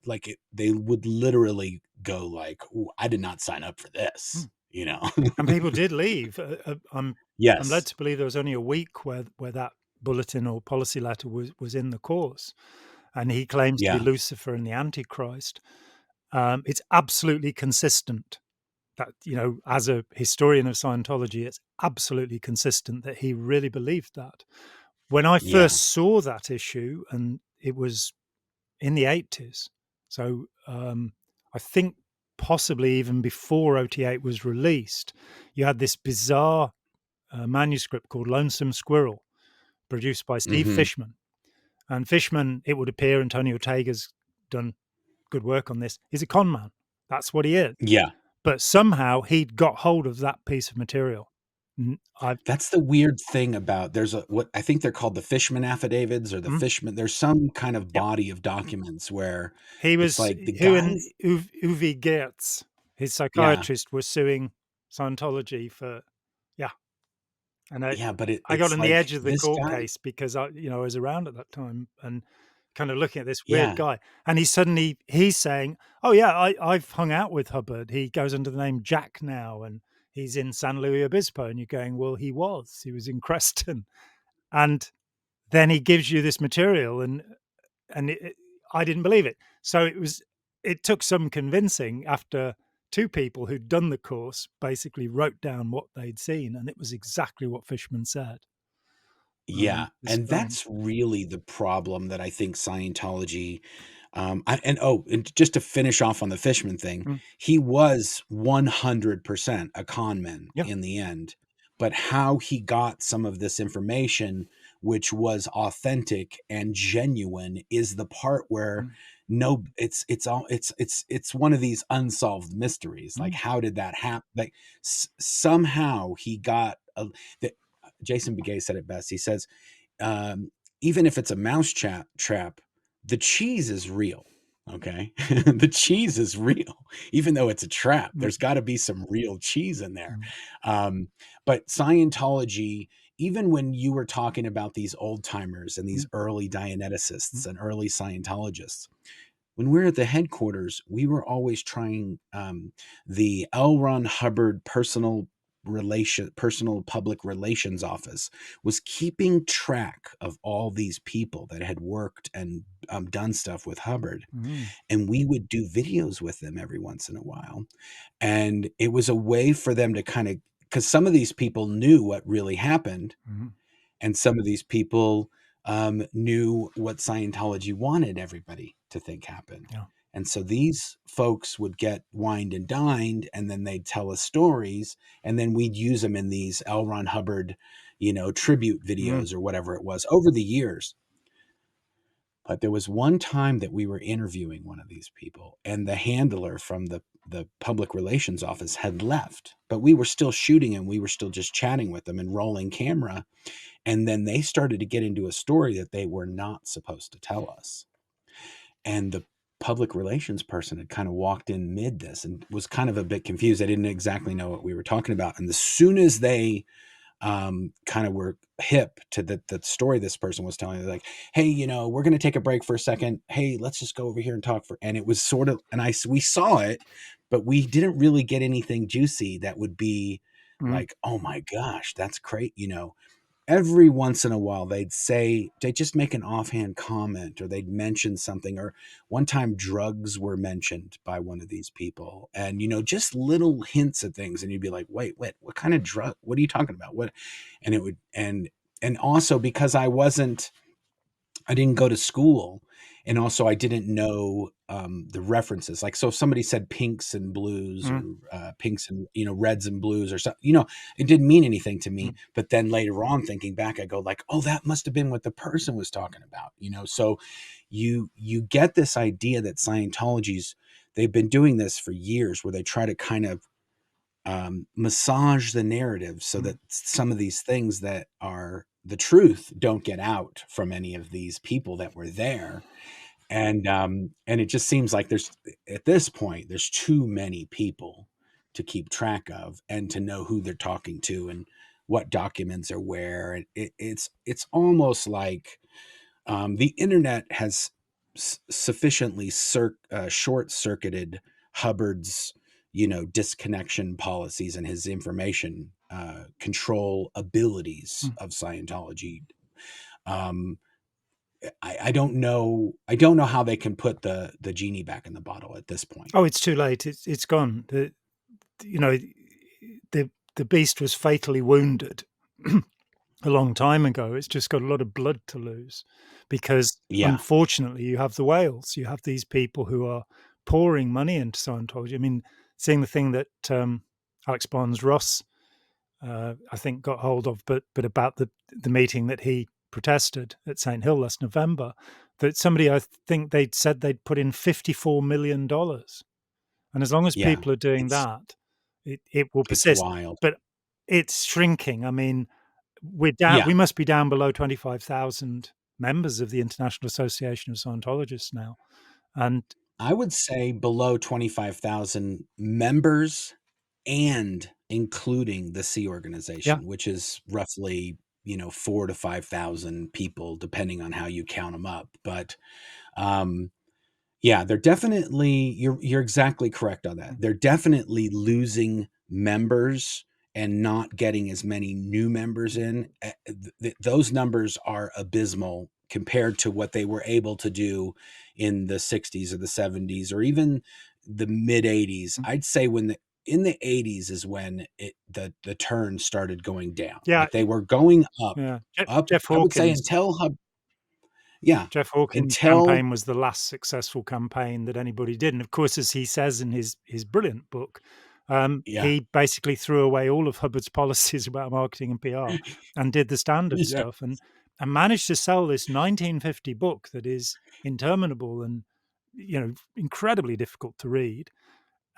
like it. They would literally go like, "Ooh, I did not sign up for this," you know. And people did leave. I'm led Yes. to believe there was only a week where that bulletin or policy letter was in the course, and he claims to be Yeah. Lucifer and the Antichrist. It's absolutely consistent that, as a historian of Scientology, it's absolutely consistent that he really believed that. When I Yeah. first saw that issue, and it was in the 80s, so I think possibly even before OT8 was released, you had this bizarre manuscript called Lonesome Squirrel, produced by Steve Hmm. Fishman. And Fishman, it would appear, Antonio Ortega's done good work on this, is a con man. That's what he is. Yeah. But somehow he'd got hold of that piece of material. I That's the weird thing about there's a what I think they're called the Fishman affidavits or the mm, Fishman. There's some kind of yep. body of documents where He it's was like the who and guys. Uwe Gertz, his Yeah. psychiatrist, was suing Scientology for, yeah. And Yeah, but I got it's on the like edge of the this court guy. case because I was around at that time and kind of looking at this weird Yeah. guy. And he's saying, "Oh yeah, I've hung out with Hubbard. He goes under the name Jack now, and he's in San Luis Obispo." And you're going, "Well, he was in Creston." And then he gives you this material, and I didn't believe it. So it took some convincing after two people who'd done the course basically wrote down what they'd seen, and it was exactly what Fishman said. Yeah, It's and strange. that's really the problem that I think Scientology, and just to finish off on the Fishman thing, Mm, he was 100% a con man yeah. in the end, but how he got some of this information, which was authentic and genuine, is the part where Mm, no, it's one of these unsolved mysteries. Like, mm, how did that happen? Like, somehow he got Jason Begay said it best. He says, um, even if it's a mouse trap, the cheese is real. Okay. The cheese is real, even though it's a trap. Mm, There's got to be some real cheese in there. mm, Um, but Scientology, even when you were talking about these old timers and these mm, early mm, Dianeticists and early Scientologists, when we were at the headquarters, we were always trying the L. Ron Hubbard personal public relations office was keeping track of all these people that had worked and done stuff with Hubbard, mm, and we would do videos with them every once in a while, and it was a way for them to kind of, because some of these people knew what really happened, mm. and some of these people knew what Scientology wanted everybody to think happened. Yeah. And so these folks would get wined and dined, and then they'd tell us stories, and then we'd use them in these L. Ron Hubbard, tribute Mm, videos or whatever it was over the years. But there was one time that we were interviewing one of these people, and the handler from the public relations office had left, but we were still shooting and we were still just chatting with them and rolling camera. And then they started to get into a story that they were not supposed to tell us. And the public relations person had kind of walked in mid this and was kind of a bit confused. They didn't exactly know what we were talking about. And as soon as they kind of were hip to the story this person was telling, they're like, hey, we're going to take a break for a second. Hey, let's just go over here and talk for, and it was sort of, and we saw it, but we didn't really get anything juicy that would be mm, like, oh my gosh, that's great. Every once in a while they'd just make an offhand comment, or they'd mention something, or one time drugs were mentioned by one of these people, and just little hints at things, and you'd be like, wait, what kind of drug, what are you talking about, what? And it would, and also because I didn't go to school, and also I didn't know the references. Like, so if somebody said pinks and blues, or mm, pinks and reds and blues, or something, it didn't mean anything to me. mm, But then later on, thinking back, I go like, oh, that must have been what the person was talking about. So you get this idea that Scientology's, they've been doing this for years, where they try to kind of massage the narrative so mm. that some of these things that are the truth don't get out from any of these people that were there. And it just seems like there's, at this point, there's too many people to keep track of and to know who they're talking to and what documents are where. And it's almost like the internet has sufficiently short circuited Hubbard's, disconnection policies and his information control abilities Mm. of Scientology. Um, I don't know. I don't know how they can put the genie back in the bottle at this point. Oh, it's too late. It's gone. You know, the beast was fatally wounded a long time ago. It's just got a lot of blood to lose, because Yeah, unfortunately you have the whales. You have these people who are pouring money into Scientology. I mean, seeing the thing that Alex Barnes Ross, I think, got hold of, but about the meeting that he protested at St. Hill last November, that somebody, I think they'd said they'd put in $54 million. And as long as yeah. people are doing It's that, it will it's persist. wild. But it's shrinking. I mean, we're down. Yeah, We must be down below 25,000 members of the International Association of Scientologists now. And I would say below 25,000 members, and including the Sea yeah, organization, which is roughly, 4 to 5,000 people, depending on how you count them up. But um, yeah, they're definitely, you're exactly correct on that. mm, They're definitely losing members and not getting as many new members in. Those numbers are abysmal compared to what they were able to do in the 60s or the 70s or even the mid 80s. mm, I'd say when in the 80s is when the turn started going down. yeah, Like they were going up, yeah. up, Jeff I would say Hawkins until yeah, Jeff Hawkins' until campaign was the last successful campaign that anybody did. And of course, as he says in his brilliant book, yeah. he basically threw away all of Hubbard's policies about marketing and PR and did the standard Yeah. stuff, and managed to sell this 1950 book that is interminable and incredibly difficult to read,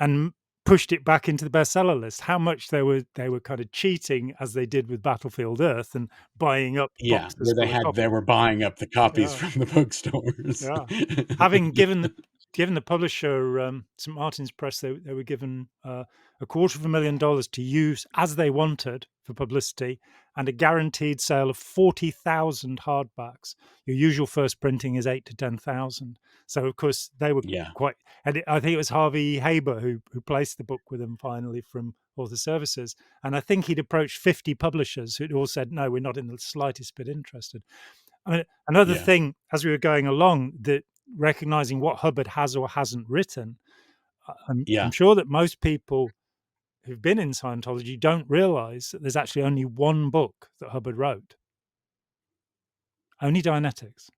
and pushed it back into the bestseller list. How much they were kind of cheating, as they did with Battlefield Earth, and buying up Yeah, boxes where full of they copies. were buying up the copies Yeah, from the bookstores. yeah. Having given the publisher, St. Martin's Press, they were given $250,000 to use as they wanted for publicity, and a guaranteed sale of 40,000 hardbacks. Your usual first printing is 8 to 10,000. So of course they were Yeah, quite. And I think it was Harvey Haber who placed the book with them finally from Author Services, and I think he'd approached 50 publishers who'd all said no, we're not in the slightest bit interested. I mean, another yeah, thing as we were going along, that recognizing what Hubbard has or hasn't written, I'm yeah, sure that most people who've been in Scientology don't realize that there's actually only one book that Hubbard wrote, only Dianetics.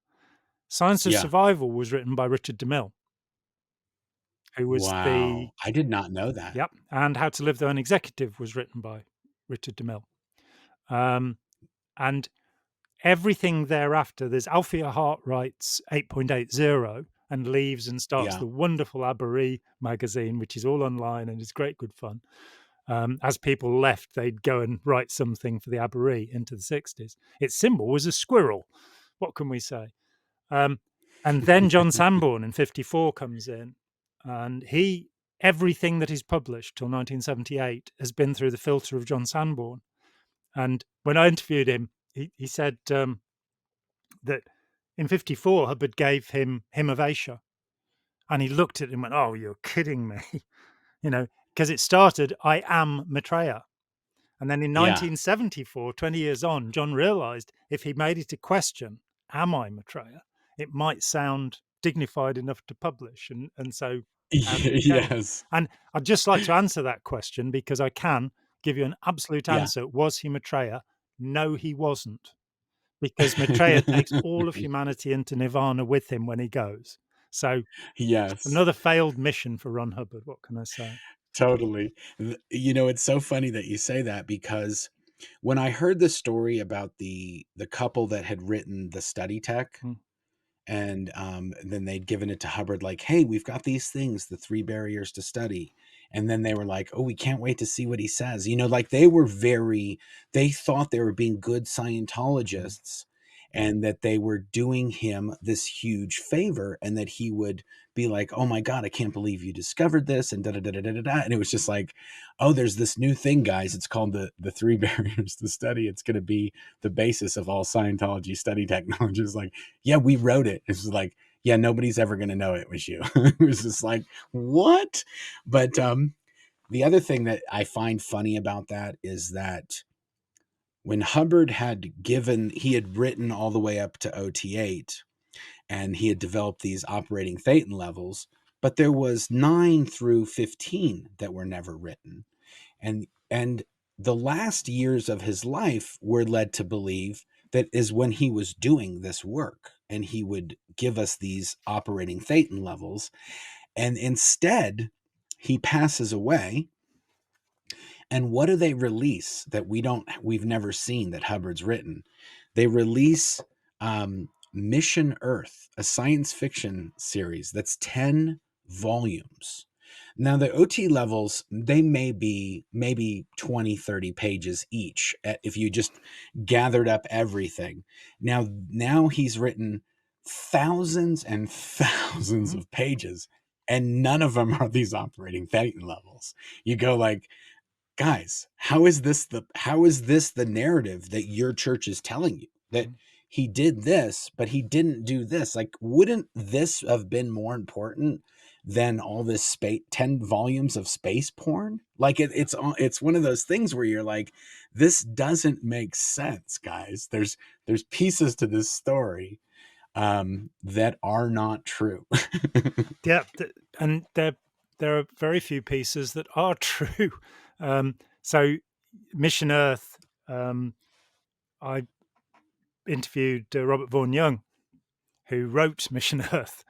Science of yeah. Survival was written by Richard DeMille, who was the, Wow, I did not know that. yep, and How to Live Though an Executive was written by Richard DeMille. And everything thereafter, there's Althea Hartwright's 8.80, and leaves and starts Yeah, the wonderful Abery magazine, which is all online and is great good fun. As people left, they'd go and write something for the Abery into the 60s. Its symbol was a squirrel. What can we say? Um, and then John Sanborn in 54 comes in, and everything that is published till 1978 has been through the filter of John Sanborn. And when I interviewed him, he said that in 54, Hubbard gave him of Asia. And he looked at him and went, "Oh, you're kidding me." Because it started, "I am Maitreya." And then in yeah, 1974, 20 years on, John realized if he made it a question, "Am I Maitreya?" it might sound dignified enough to publish. And so as it became. yes, And I'd just like to answer that question, because I can give you an absolute yeah. answer. Was he Maitreya? No, he wasn't, because Maitreya takes all of humanity into nirvana with him when he goes. So Yes, another failed mission for Ron Hubbard. What can I say? totally. It's so funny that you say that, because when I heard the story about the couple that had written the study tech, Mm, and then they'd given it to Hubbard, like, "Hey, we've got these things, the 3 barriers to study." And then they were like, "Oh, we can't wait to see what he says." Like, they thought they were being good mm, Scientologists, and that they were doing him this huge favor, and that he would be like, "Oh my God, I can't believe you discovered this," and da da da da da da. And it was just like, "Oh, there's this new thing, guys. It's called the 3 barriers to study. It's going to be the basis of all Scientology study technologies." Like, yeah, we wrote it. It's like, yeah, nobody's ever going to know it was you. It was just like, what? But the other thing that I find funny about that is that when Hubbard he had written all the way up to OT8, and he had developed these operating thetan levels, but there was 9 through 15 that were never written. And the last years of his life were led to believe that is when he was doing this work, and he would give us these operating thetan levels. And instead, he passes away. And what do they release that we've never seen, that Hubbard's written? They release Mission Earth, a science fiction series that's 10 volumes. Now, the OT levels, they may be maybe 20, 30 pages each, if you just gathered up everything. Now he's written thousands and thousands mm, of pages, and none of them are these operating Thetan levels. You go like, guys, how is this the narrative that your church is telling you, that mm, he did this but he didn't do this? Like, wouldn't this have been more important than all this 10 volumes of space porn? Like, it's one of those things where you're like, this doesn't make sense, guys. There's pieces to this story that are not true. yeah, and there are very few pieces that are true. So, Mission Earth. I interviewed Robert Vaughan Young, who wrote Mission Earth.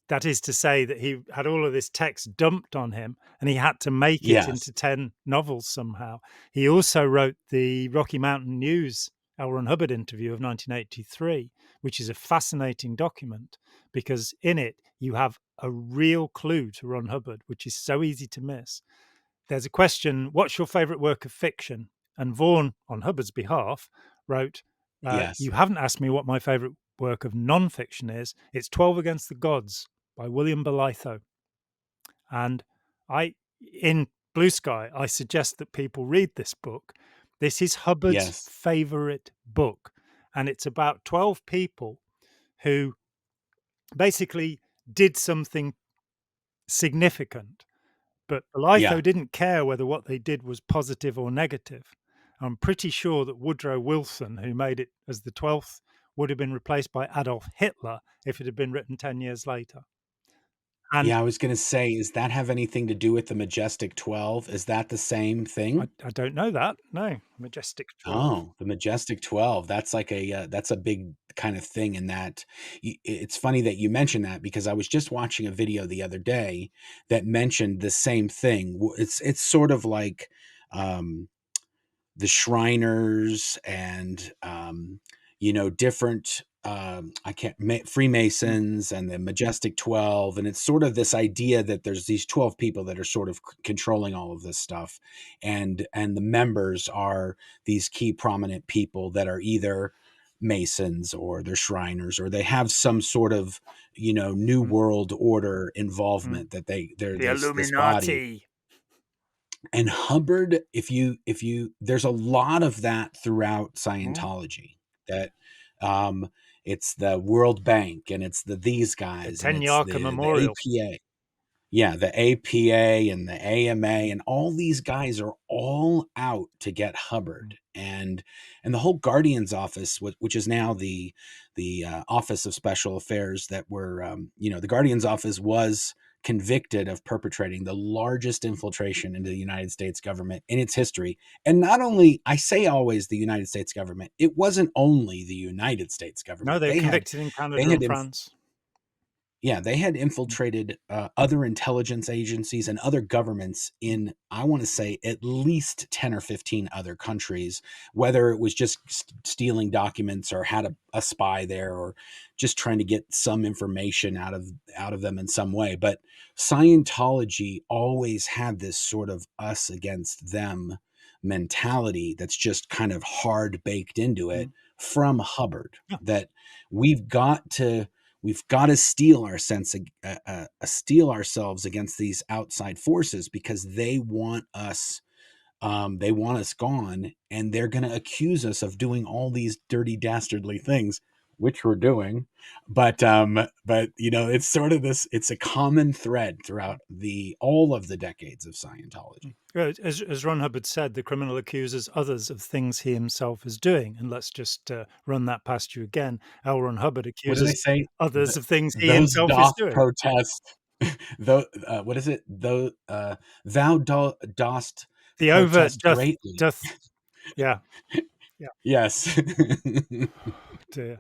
That is to say that he had all of this text dumped on him, and he had to make it Yes. into 10 novels somehow. He also wrote the Rocky Mountain News L. Ron Hubbard interview of 1983, which is a fascinating document because in it you have a real clue to Ron Hubbard, which is so easy to miss. There's a question, what's your favorite work of fiction? And Vaughan, on Hubbard's behalf, wrote, Yes. you haven't asked me what my favorite work of non-fiction is. It's 12 Against the Gods by William Bolitho. And in Blue Sky, I suggest that people read this book. This is Hubbard's Yes. favorite book. And it's about 12 people who basically did something significant. But Yeah. Bolitho didn't care whether what they did was positive or negative. I'm pretty sure that Woodrow Wilson, who made it as the 12th, would have been replaced by Adolf Hitler if it had been written 10 years later. And Yeah, I was gonna say, does that have anything to do with the Majestic 12? Is that the same thing? I don't know that. No, Majestic 12. Oh, the Majestic 12. That's like that's a big kind of thing in that it's funny that you mentioned that because I was just watching a video the other day that mentioned the same thing. It's sort of like um the Shriners and different I can't Mm, Freemasons and the Majestic 12, and it's sort of this idea that there's these 12 people that are sort of controlling all of this stuff, and the members are these key prominent people that are either Masons or they're Shriners or they have some sort of new mm, world order mm. involvement that they're The this body. Illuminati. And Hubbard, if you there's a lot of that throughout Mm. Scientology that um it's the World Bank and it's these The guys and it's Tenyaka the Memorial. APA. Yeah, the APA and the AMA and all these guys are all out to get Mm, Hubbard and the whole Guardian's office, which is now the Office of Special Affairs that were the Guardian's office was convicted of perpetrating the largest infiltration into the United States government in its history. And not only, I say always the United States government, it wasn't only the United States no, government. they were They had convicted in Canada they had and France. yeah, they had Mm, infiltrated other intelligence agencies and other governments mm, in, I want to say, at least 10 or 15 other countries, whether it was just stealing documents or had a spy there or just trying to get some information out of them in some way. But Scientology always had this sort of us against them mentality that's just kind of hard baked into it mm. from Hubbard Yeah. that we've got to we've got to steel steel ourselves against these outside forces because they want us gone and they're going to accuse us of doing all these dirty dastardly things which we're doing, but it's sort of this, it's a common thread throughout the all of the decades of Scientology. As Ron Hubbard said, the criminal accuses others of things he himself is doing. And let's just run that past you again. L. Ron Hubbard What do they accuses say? others of things he Those himself is doth doing. protest. Though, what is it? Though thou dost The overt protest greatly. doth, yeah, yeah, Yes. dear.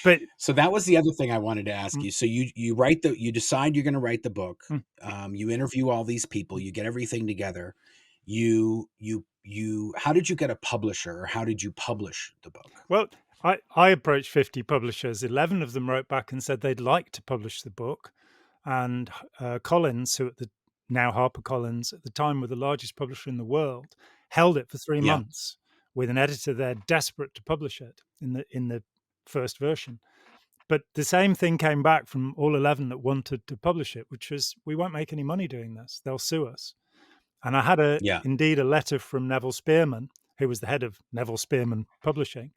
But So that was the other thing I wanted to ask mm, you. So you decide you're going to write the book. mm. You interview all these people. You get everything together. How did you get a publisher, or how did you publish the book? Well, I approached 50 publishers. 11 of them wrote back and said they'd like to publish the book. And Collins, who at the now HarperCollins at the time were the largest publisher in the world, held it for 3 Yeah, months with an editor there desperate to publish it in the first version. But the same thing came back from all 11 that wanted to publish it, which was, we won't make any money doing this. They'll sue us. And I had yeah, indeed a letter from Neville Spearman, who was the head of Neville Spearman Publishing,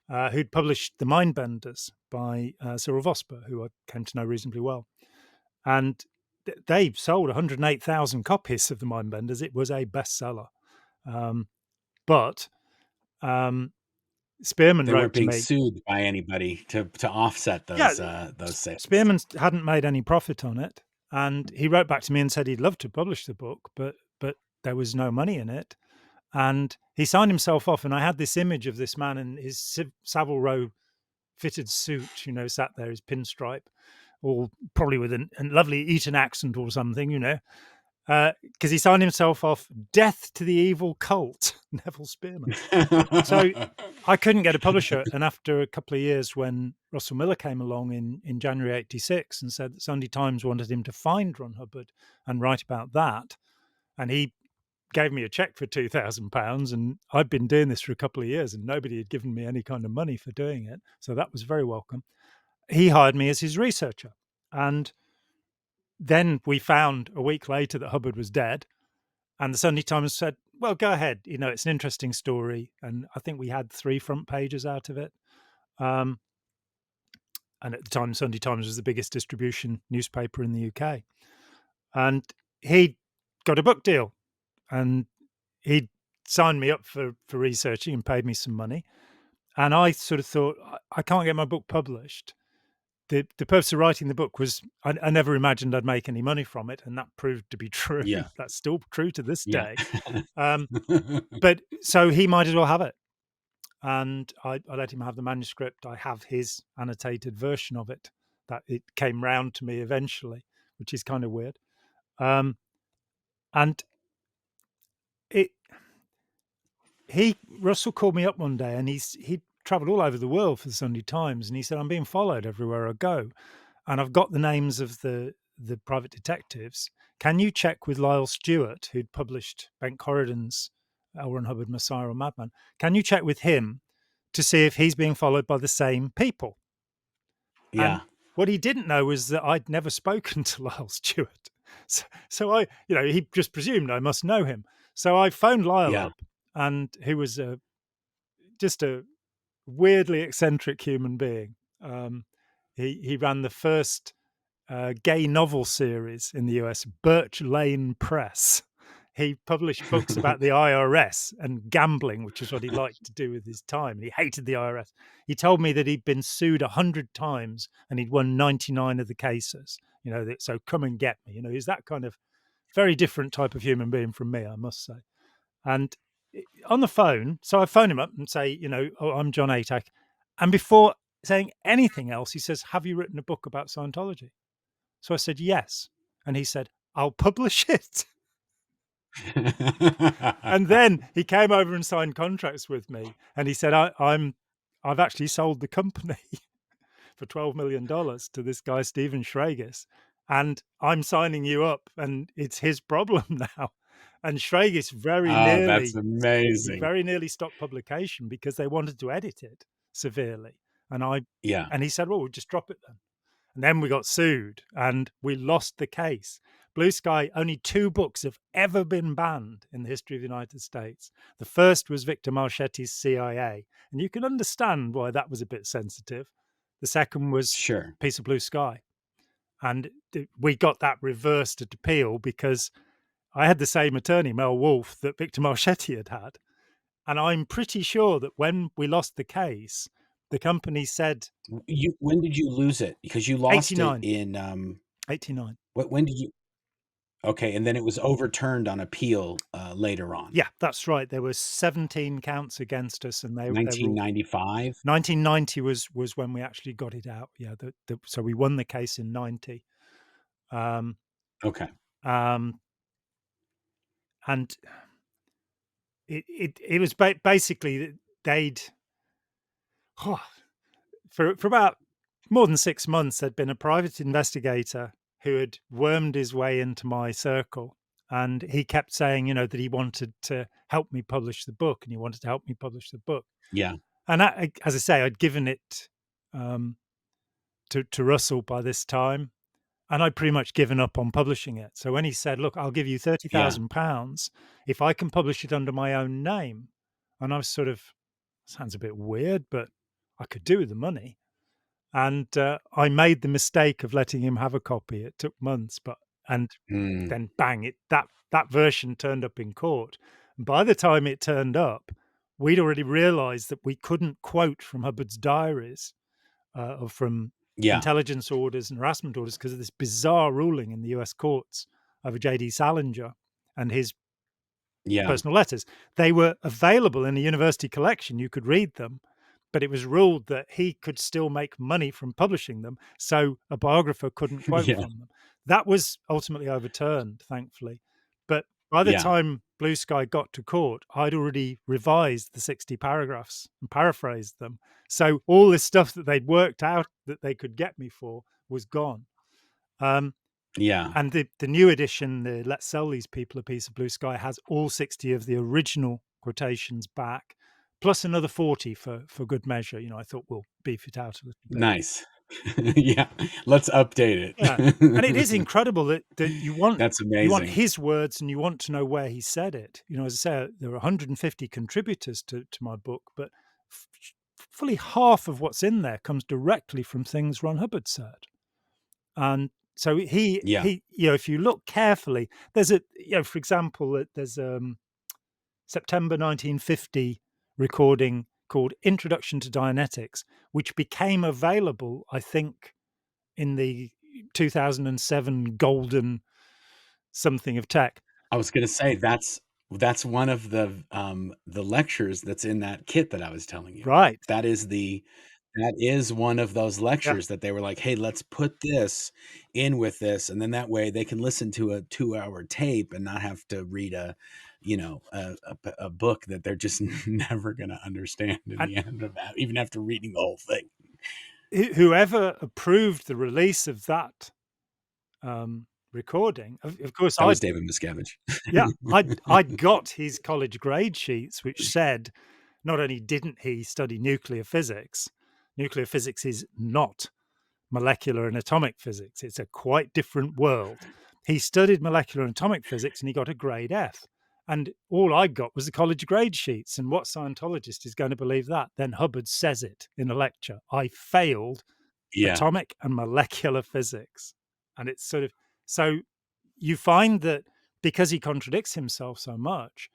who'd published The Mindbenders by Cyril Vosper, who I came to know reasonably well. And they sold 108,000 copies of The Mindbenders. It was a bestseller. But Spearman they weren't wrote to being me, sued by anybody to offset yeah, those sales. Spearman hadn't made any profit on it. And he wrote back to me and said he'd love to publish the book, but there was no money in it. And he signed himself off. And I had this image of this man in his Savile Row fitted suit, sat there, his pinstripe, all probably with a lovely Eton accent or something, because he signed himself off "Death to the Evil Cult," Neville Spearman. So I couldn't get a publisher, and after a couple of years, when Russell Miller came along in January '86 and said that Sunday Times wanted him to find Ron Hubbard and write about that, and he gave me a check for £2,000, and I'd been doing this for a couple of years, and nobody had given me any kind of money for doing it, so that was very welcome. He hired me as his researcher, and then we found a week later that Hubbard was dead, and the Sunday Times said, well, go ahead. It's an interesting story. And I think we had 3 front pages out of it. And at the time, Sunday Times was the biggest distribution newspaper in the UK. And he got a book deal, and he signed me up for researching and paid me some money. And I sort of thought, I can't get my book published. The purpose of writing the book was I never imagined I'd make any money from it, and that proved to be true. Yeah. That's still true to this Yeah. day. But so he might as well have it. And I let him have the manuscript. I have his annotated version of it that it came round to me eventually, which is kind of weird. And Russell called me up one day, and he'd traveled all over the world for the Sunday Times, and he said, I'm being followed everywhere I go, and I've got the names of the private detectives. Can you check with Lyle Stewart, who'd published Ben Corridan's L. Ron Hubbard, Messiah or Madman? Can you check with him to see if he's being followed by the same people? Yeah. And what he didn't know was that I'd never spoken to Lyle Stewart. So I, he just presumed I must know him. So I phoned Lyle up, and who was just a weirdly eccentric human being. He ran the first gay novel series in the US, Birch Lane Press. He published books about the IRS and gambling, which is what he liked to do with his time. And he hated the IRS. He told me that he'd been sued 100 times and he'd won 99 of the cases. So come and get me. He's that kind of very different type of human being from me, I must say. And on the phone, so I phone him up and say, oh, I'm Jon Atack. And before saying anything else, he says, have you written a book about Scientology? So I said, yes. And he said, I'll publish it. And then he came over and signed contracts with me. And he said, I've actually sold the company for $12 million to this guy, Stephen Schragus. And I'm signing you up, and it's his problem now. And Schragus that's amazing. very nearly stopped publication because they wanted to edit it severely. And he said, well, we'll just drop it then. And then we got sued and we lost the case. Blue Sky, only 2 books have ever been banned in the history of the United States. The first was Victor Marchetti's CIA. And you can understand why that was a bit sensitive. The second was Piece of Blue Sky. And we got that reversed at appeal because I had the same attorney, Mel Wolfe, that Victor Marchetti had. And I'm pretty sure that when we lost the case, the company said... When did you lose it? Because you lost 89. it in... 89. When did you... Okay, and then it was overturned on appeal later on. Yeah, that's right. There were 17 counts against us, and they 1995. 1990 was when we actually got it out. Yeah, so we won the case in 90. Okay. And it was basically they'd for about more than 6 months there'd been a private investigator who had wormed his way into my circle, and he kept saying, that he wanted to help me publish the book, and he wanted to help me publish the book. Yeah. And as I say, I'd given it to Russell by this time, and I'd pretty much given up on publishing it. So when he said, look, I'll give you £30,000 if I can publish it under my own name. And I was sort of, sounds a bit weird, but I could do with the money. And I made the mistake of letting him have a copy. It took months, then bang, that version turned up in court. And by the time it turned up, we'd already realized that we couldn't quote from Hubbard's diaries or from intelligence orders and harassment orders because of this bizarre ruling in the US courts over J.D. Salinger and his personal letters. They were available in a university collection. You could read them. But it was ruled that he could still make money from publishing them, so a biographer couldn't quote from them. That was ultimately overturned, thankfully. But by the Yeah. time Blue Sky got to court, I'd already revised the 60 paragraphs and paraphrased them. So all this stuff that they'd worked out that they could get me for was gone. Um, Yeah. and the new edition, the Let's Sell These People a Piece of Blue Sky, has all 60 of the original quotations back, plus another 40 for good measure. I thought we'll beef it out a little bit. Nice. Yeah. Let's update Yeah, and it is it. incredible that That's you want amazing. his words and you want to know where he said it. As I say, there are 150 contributors to my book, but f fully half of what's in there comes directly from things Ron Hubbard said. And so Yeah. if you look carefully, there's for example, there's September 1950 recording called Introduction to Dianetics, which became available, I think, in the 2007 golden something of tech. I was gonna say that's one of the lectures that's in that kit that I was telling you about. Right. That is one of those Yeah. lectures that they were like, "Hey, let's put this in with this," and then that way they can listen to a 2-hour tape and not have to read a book that they're just never gonna understand in And the end of that, even after reading the whole thing. whoever approved the release of that recording, of course, That was David Miscavige. yeah, I'd got his college grade sheets, which said not only didn't he study nuclear physics is not molecular and atomic physics. It's a quite different world. He studied molecular and atomic physics and he got a grade F. And all I got was the college grade sheets. And what Scientologist is going to believe that? Then Hubbard says it in a lecture. I failed Yeah. atomic and molecular physics. And it's sort of so you find that because he contradicts himself so much,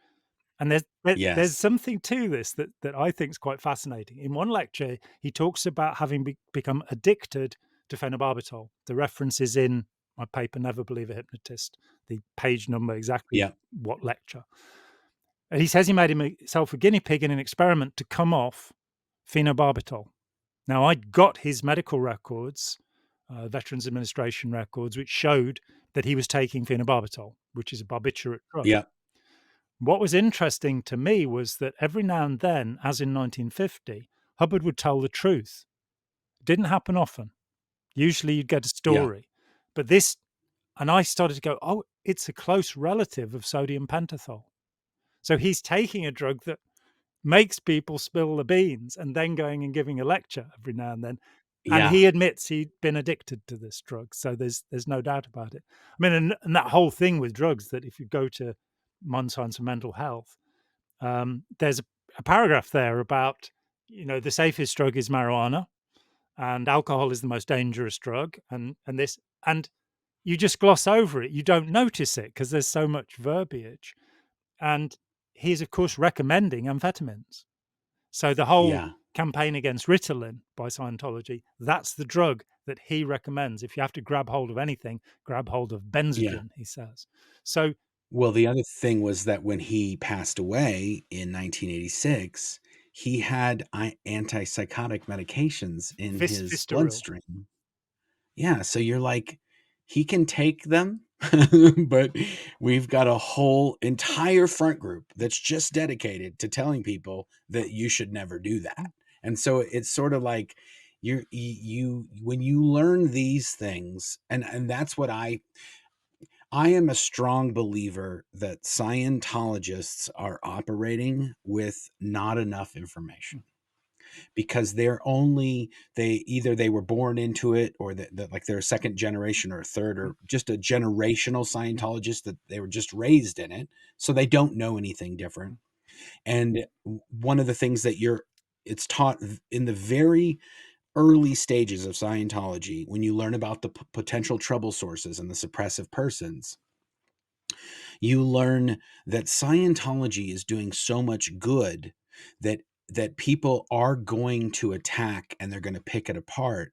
and there's Yes. something to this that I think is quite fascinating. In one lecture, he talks about having become addicted to phenobarbital. The reference is in my paper, Never Believe a Hypnotist, the page number, exactly Yeah. what lecture. And he says he made himself a guinea pig in an experiment to come off phenobarbital. Now, I'd got his medical records, Veterans Administration records, which showed that he was taking phenobarbital, which is a barbiturate drug. Yeah. What was interesting to me was that every now and then, as in 1950, Hubbard would tell the truth. It didn't happen often. Usually you'd get a Yeah. story. But this, and I started to go, oh, it's a close relative of sodium pentothal. So he's taking a drug that makes people spill the beans and then going and giving a lecture every now and then. And Yeah. he admits he'd been addicted to this drug. So there's no doubt about it. I mean, and that whole thing with drugs, that if you go to Modern Science and Mental Health, there's a paragraph there about, the safest drug is marijuana and alcohol is the most dangerous drug. And you just gloss over it. You don't notice it because there's so much verbiage. And he's, of course, recommending amphetamines. So the whole Yeah. campaign against Ritalin by Scientology, that's the drug that he recommends. If you have to grab hold of anything, grab hold of Yeah. benzogen, he says. So Well, the other thing was that when he passed away in 1986, he had antipsychotic medications in his Vistaril. bloodstream. Yeah, so you're like, he can take them, but we've got a whole entire front group that's just dedicated to telling people that you should never do that. And so it's sort of like you when you learn these things, and that's what I am a strong believer that Scientologists are operating with not enough information because they were born into it, or that like they're a second generation or a third or just a generational Scientologist that they were just raised in it, so they don't know anything different. And one of the things that it's taught in the very early stages of Scientology, when you learn about the potential trouble sources and the suppressive persons, you learn that Scientology is doing so much good that people are going to attack and they're going to pick it apart,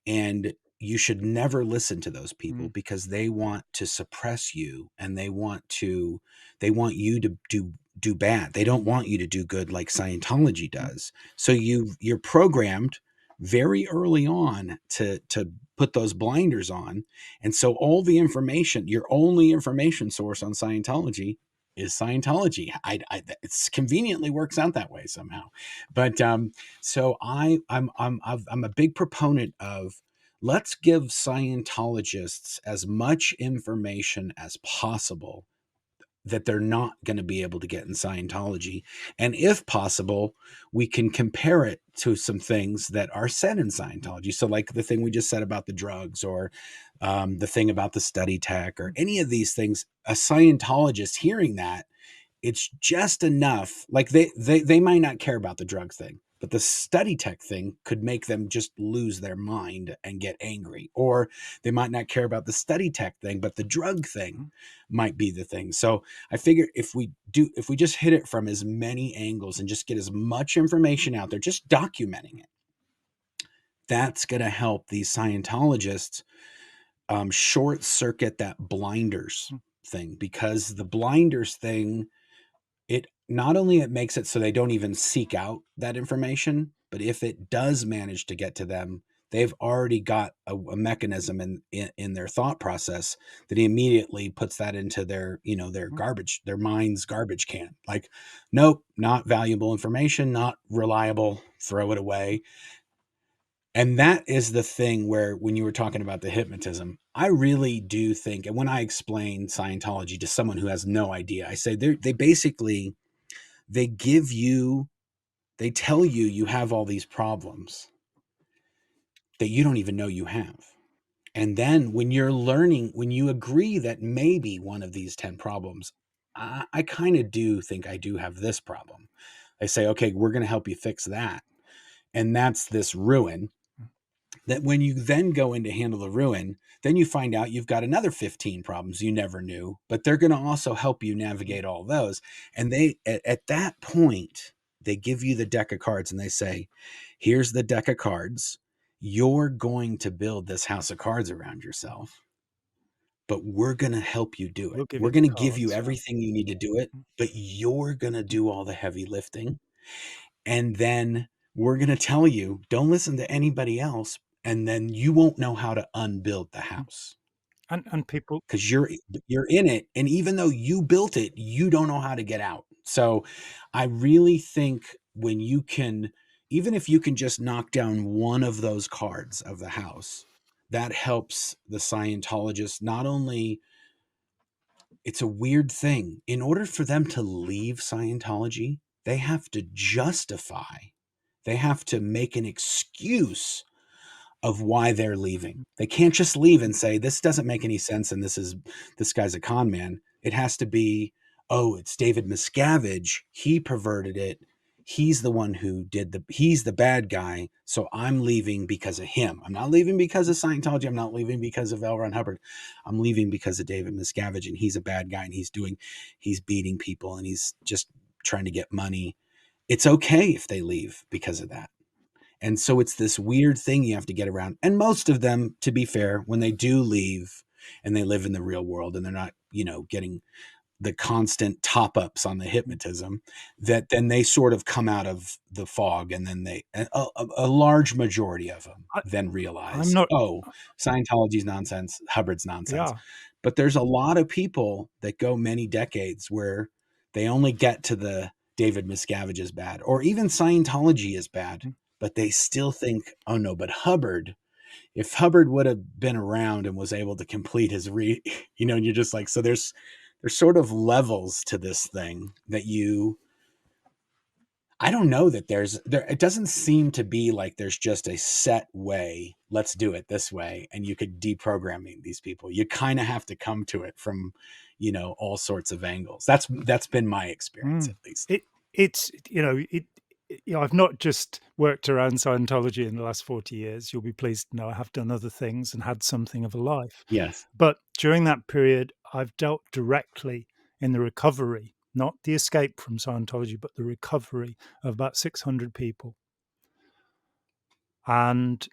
and you should never listen to those people Mm, because they want to suppress you and they want you to do bad. They don't want you to do good like Scientology mm, does. So you're programmed very early on to put those blinders on. And so all the information, your only information source on Scientology is Scientology. It's conveniently works out that way somehow. But so I'm a big proponent of, let's give Scientologists as much information as possible that they're not going to be able to get in Scientology. And if possible, we can compare it to some things that are said in Scientology. So, like the thing we just said about the drugs, or the thing about the study tech, or any of these things, a Scientologist hearing that, it's just enough. Like they might not care about the drug thing, but the study tech thing could make them just lose their mind and get angry. Or they might not care about the study tech thing, but the drug thing might be the thing. So I figure if we just hit it from as many angles and just get as much information out there, just documenting it, that's going to help these Scientologists short circuit that blinders thing, because the blinders thing, it not only it makes it so they don't even seek out that information, but if it does manage to get to them, they've already got a mechanism in their thought process that he immediately puts that into their, their garbage, their mind's garbage can. Like, nope, not valuable information, not reliable, throw it away. And that is the thing where, when you were talking about the hypnotism, I really do think, and when I explain Scientology to someone who has no idea, I say they basically, they give you, they tell you you have all these problems that you don't even know you have. And then when you're learning, when you agree that maybe one of these 10 problems, I kind of do think I do have this problem. They say, okay, we're going to help you fix that. And that's this ruin. That when you then go in to handle the ruin, then you find out you've got another 15 problems you never knew, but they're going to also help you navigate all those. And they, at that point, they give you the deck of cards and they say, here's the deck of cards. You're going to build this house of cards around yourself, but we're going to help you do it. We'll give We're you the going to give you cards. everything you need to do it, but you're going to do all the heavy lifting. And then we're going to tell you, don't listen to anybody else. And then you won't know how to unbuild the house, And people, because you're in it. And even though you built it, you don't know how to get out. So I really think, when you can, even if you can just knock down one of those cards of the house, that helps the Scientologist. Not only, it's a weird thing, in order for them to leave Scientology, they have to justify, they have to make an excuse of why they're leaving. They can't just leave and say, this doesn't make any sense and this guy's a con man. It has to be, oh, it's David Miscavige. He perverted it. He's the one who he's the bad guy. So I'm leaving because of him. I'm not leaving because of Scientology. I'm not leaving because of L. Ron Hubbard. I'm leaving because of David Miscavige, and he's a bad guy, and he's beating people, and he's just trying to get money. It's okay if they leave because of that. And so it's this weird thing you have to get around. And most of them, to be fair, when they do leave and they live in the real world and they're not, getting the constant top ups on the hypnotism, that then they sort of come out of the fog, and then a large majority of them I, then I'm realize, not. oh, Scientology's nonsense, Hubbard's nonsense. Yeah, But there's a lot of people that go many decades where they only get to the David Miscavige is bad, or even Scientology is bad, but they still think, oh no, but Hubbard, if Hubbard would have been around and was able to complete his and you're just like, so there's sort of levels to this thing that I don't know that it doesn't seem to be like there's just a set way, let's do it this way, and you could deprogram these people. You kind of have to come to it from, all sorts of angles. That's been my experience, mm. at least. it it's I've not just worked around Scientology in the last 40 years. You'll be pleased to know I have done other things and had something of a life. Yes. But during that period, I've dealt directly in the recovery, not the escape from Scientology, but the recovery of about 600 people. And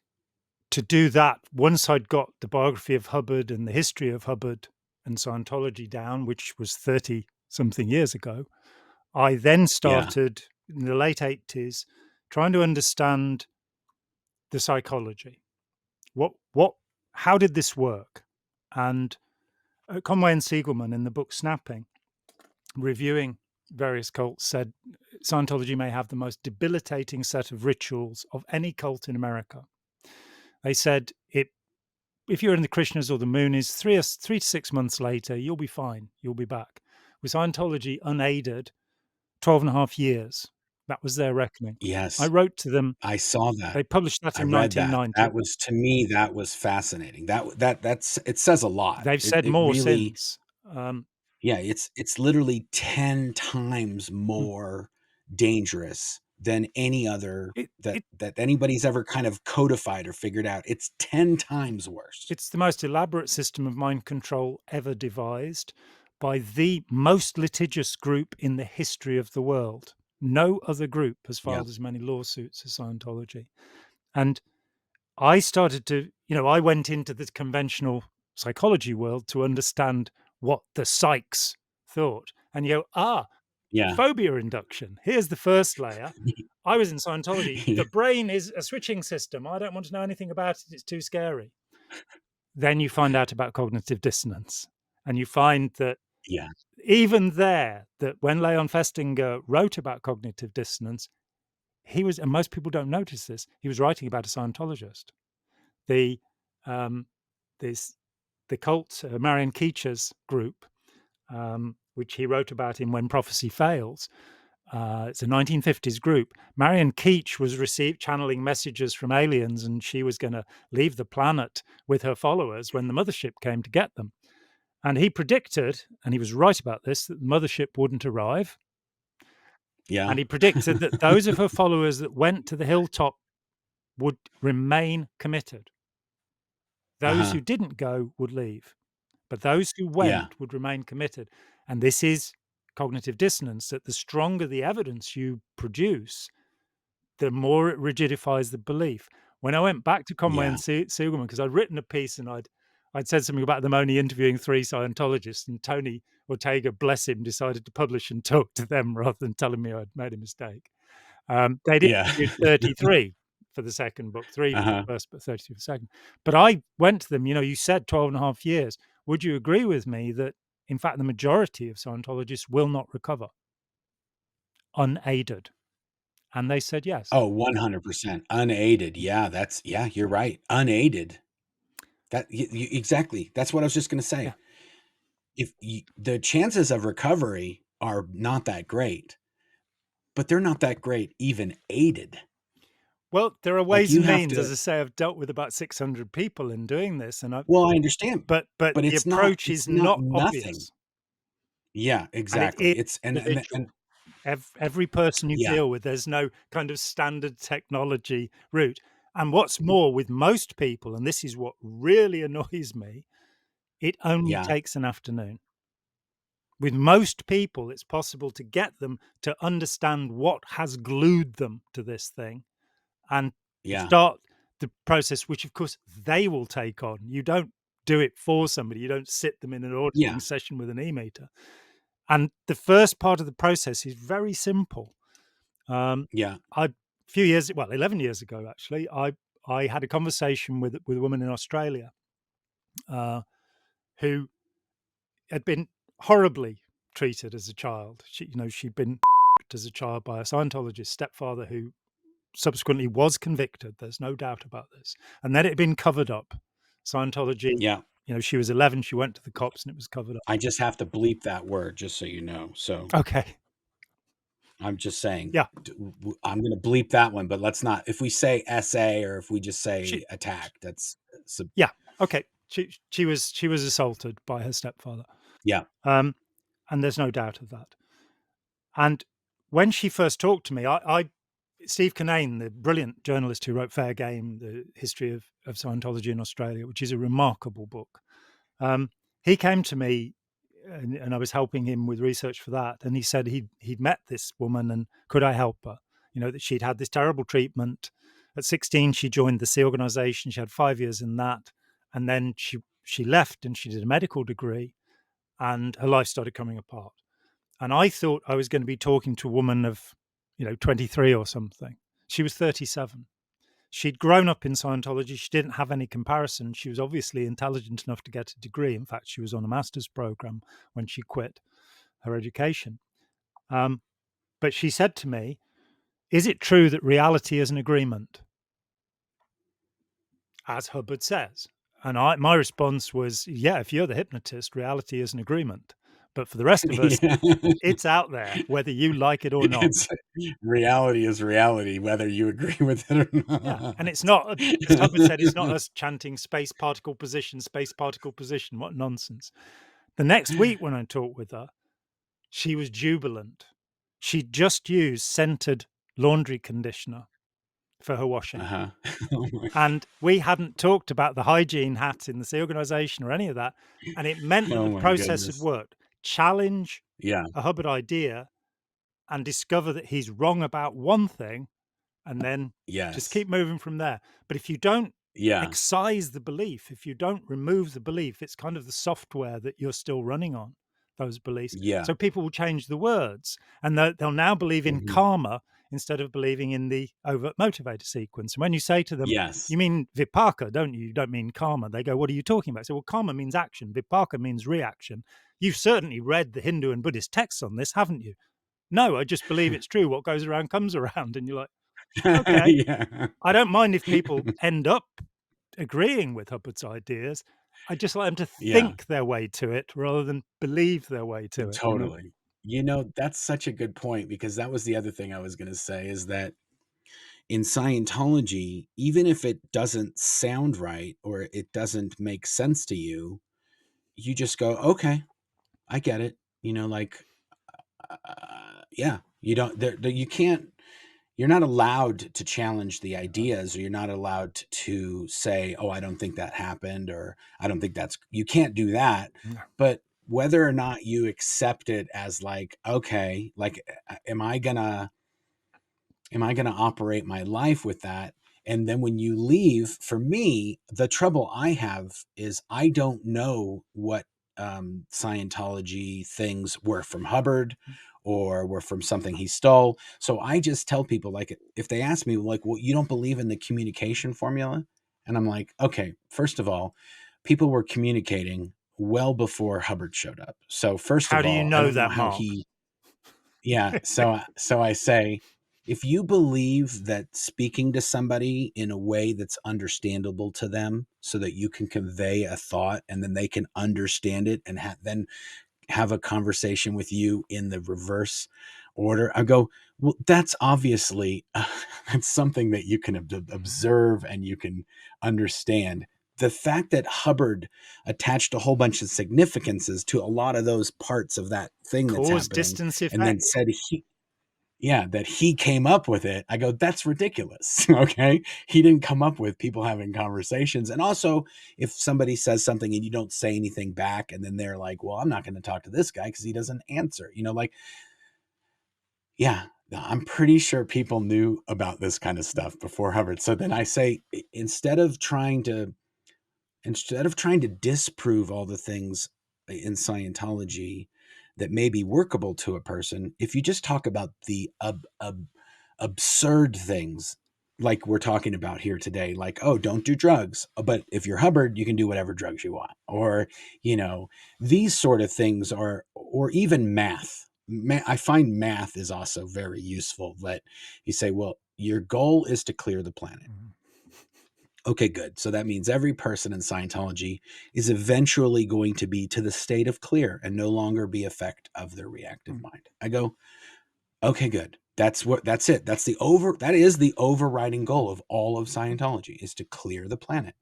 to do that, once I'd got the biography of Hubbard and the history of Hubbard and Scientology down, which was 30 something years ago, I then Yeah. started in the late 80s trying to understand the psychology. What how did this work? And Conway and Siegelman in the book Snapping, reviewing various cults, said Scientology may have the most debilitating set of rituals of any cult in America. They said if you're in the Krishnas or the Moonies, 3 to 6 months later, you'll be fine. You'll be back. With Scientology unaided, 12 and a half years. That was their reckoning. I Yes, wrote to them. I saw that. They published that I in read that. 1990. That was to me, that was fascinating. That's it says a lot. They've said It more really since. Um, yeah, it's literally 10 times mm, more dangerous than any other it, that it, that anybody's ever kind of codified or figured out. It's 10 times worse. it's the most elaborate system of mind control ever devised by the most litigious group in the history of the world. No other group has Yeah. filed as many lawsuits as Scientology. And I started to, I went into the conventional psychology world to understand what the psychs thought. And you go, Yeah. phobia induction. Here's the first layer. I was in Scientology. The brain is a switching system. I don't want to know anything about it. It's too scary. Then you find out about cognitive dissonance. And you find that Yeah. even there, that when Leon Festinger wrote about cognitive dissonance, he was, and most people don't notice this, he was writing about a Scientologist. The um, this the cult Marion Keecher's group, which he wrote about in When Prophecy Fails. It's a 1950s group. Marion Keech was channeling messages from aliens, and she was going to leave the planet with her followers when the mothership came to get them. And he predicted, and he was right about this, that the mothership wouldn't arrive. Yeah. And he predicted that those of her followers that went to the hilltop would remain committed. Those Uh-huh. who didn't go would leave, but those who Yeah. went would remain committed. And this is cognitive dissonance, that the stronger the evidence you produce, the more it rigidifies the belief. When I went back to Conway Yeah. and Siegelman, because I'd written a piece and I'd said something about them only interviewing 3 Scientologists, and Tony Ortega, bless him, decided to publish and talk to them rather than telling me I'd made a mistake. They'd Yeah. interviewed 33 for the second book, 3 for Uh-huh. the first, but 32 for the second. But I went to them, you said 12 and a half years. Would you agree with me that, in fact, the majority of Scientologists will not recover unaided? And they said yes. Oh, 100%. Unaided. Yeah, you're right. Unaided. Exactly. That's what I was just gonna Yeah. say. The chances of recovery are not that great, but they're not that great even aided. Well, there are Like, ways you and have means. As to I say, I've dealt with about 600 people in doing this, and well, I understand, but but the approach is it's not not nothing. obvious, Yeah, and it exactly. is It's and individual. Every person you yeah, deal with, there's no kind of standard technology route. And what's more, with most people, and this is what really annoys me, it only yeah, takes an afternoon. With most people, it's possible to get them to understand what has glued them to this thing and to yeah, start the process, which of course they will take on. You don't do it for somebody, you don't sit them in an auditing yeah, session with an e-meter. And the first part of the process is very simple. yeah, A few years, well, 11 years ago, actually, I had a conversation with a woman in Australia uh, who had been horribly treated as a child. She'd been as a child by a Scientologist stepfather who subsequently was convicted. There's no doubt about this, and then it had been covered up. Scientology, yeah. she was 11. She went to the cops, and it was covered up. I just have to bleep that word just so you know. So, Okay, I'm just saying, yeah, I'm gonna bleep that one, but let's not if we say SA or if we just she, say attack, that's sub yeah, okay. She was assaulted by her stepfather. yeah, Um, and there's no doubt of that. And when she first talked to me, Steve Kinane, the brilliant journalist who wrote Fair Game, the history of Scientology in Australia, which is a remarkable book, he came to me and I was helping him with research for that. And he said he'd met this woman and could I help her? That she'd had this terrible treatment. At 16, she joined the Sea organization. She had 5 years in that. And then she left and she did a medical degree and her life started coming apart. And I thought I was going to be talking to a woman of, 23 or something. She was 37. She'd grown up in Scientology. She didn't have any comparison. She was obviously intelligent enough to get a degree. In fact, she was on a master's program when she quit her education. But she said to me, "Is it true that reality is an agreement, as Hubbard says?" And my response was, "Yeah, if you're the hypnotist, reality is an agreement. But for the rest of us, Yeah. it's out there, whether you like it or not." It's reality is reality, whether you agree with it or Yeah, and not. it's not, as Hubbard said, it's not us chanting space particle position, space particle position. What nonsense. The next week when I talked with her, she was jubilant. She'd just used scented laundry conditioner for her washing. Uh-huh. Oh my And we hadn't talked about the hygiene hat in the organization or any of that. And it meant that oh the my process had goodness. worked. Challenge Yeah. a Hubbard idea and discover that he's wrong about one thing, and then just Yes. keep moving from there. But if you don't Yeah. excise the belief, if you don't remove the belief, it's kind of the software that you're still running on, those beliefs. Yeah. So people will change the words, and they'll now believe in Mhm. karma instead of believing in the overt motivator sequence. And when you say to them, Yes. "You mean vipaka, don't you? You don't mean karma," they go, "What are you talking about?" So, well, karma means action, vipaka means reaction. You've certainly read the Hindu and Buddhist texts on this, haven't you? No, I just believe it's true. What goes around comes around. And you're like, okay, Yeah. I don't mind if people end up agreeing with Hubbard's ideas. I just like them to Yeah. think their way to it rather than believe their way to it, you know? Totally. That's such a good point because that was the other thing I was gonna say is that in Scientology, even if it doesn't sound right or it doesn't make sense to you, you just go, "Okay, I get it." Like, yeah, you don't there you can't you're not allowed to challenge the ideas, or you're not allowed to say, "Oh, I don't think that happened," or "I don't think that's," you can't do that. No. But whether or not you accept it as like, okay, like, am I gonna operate my life with that? And then when you leave, for me, the trouble I have is I don't know what Scientology things were from Hubbard or were from something he stole. So I just tell people, like, if they ask me, like, well, you don't believe in the communication formula? And I'm like, okay, first of all, people were communicating well before Hubbard showed up. So first How of do you all, I know don't know that, how Mark? he, yeah. So I say, if you believe that speaking to somebody in a way that's understandable to them so that you can convey a thought and then they can understand it and then have a conversation with you in the reverse order, I go, well, that's obviously that's something that you can observe and you can understand. The fact that Hubbard attached a whole bunch of significances to a lot of those parts of that thing that's Cause happening distance and then effect. said that he came up with it, I go, that's ridiculous. Okay. He didn't come up with people having conversations. And also, if somebody says something and you don't say anything back, and then they're like, well, I'm not going to talk to this guy because he doesn't answer, like, yeah, I'm pretty sure people knew about this kind of stuff before Hubbard. So then I say, instead of trying to disprove all the things in Scientology that may be workable to a person, if you just talk about the absurd things like we're talking about here today, like, oh, don't do drugs, but if you're Hubbard, you can do whatever drugs you want, or these sort of things are, or even math. I find math is also very useful. That you say, well, your goal is to clear the planet. Mhm. Okay, good. So that means every person in Scientology is eventually going to be to the state of clear and no longer be effect of their reactive mind. I go, okay, good. That's it. That is the overriding goal of all of Scientology, is to clear the planet.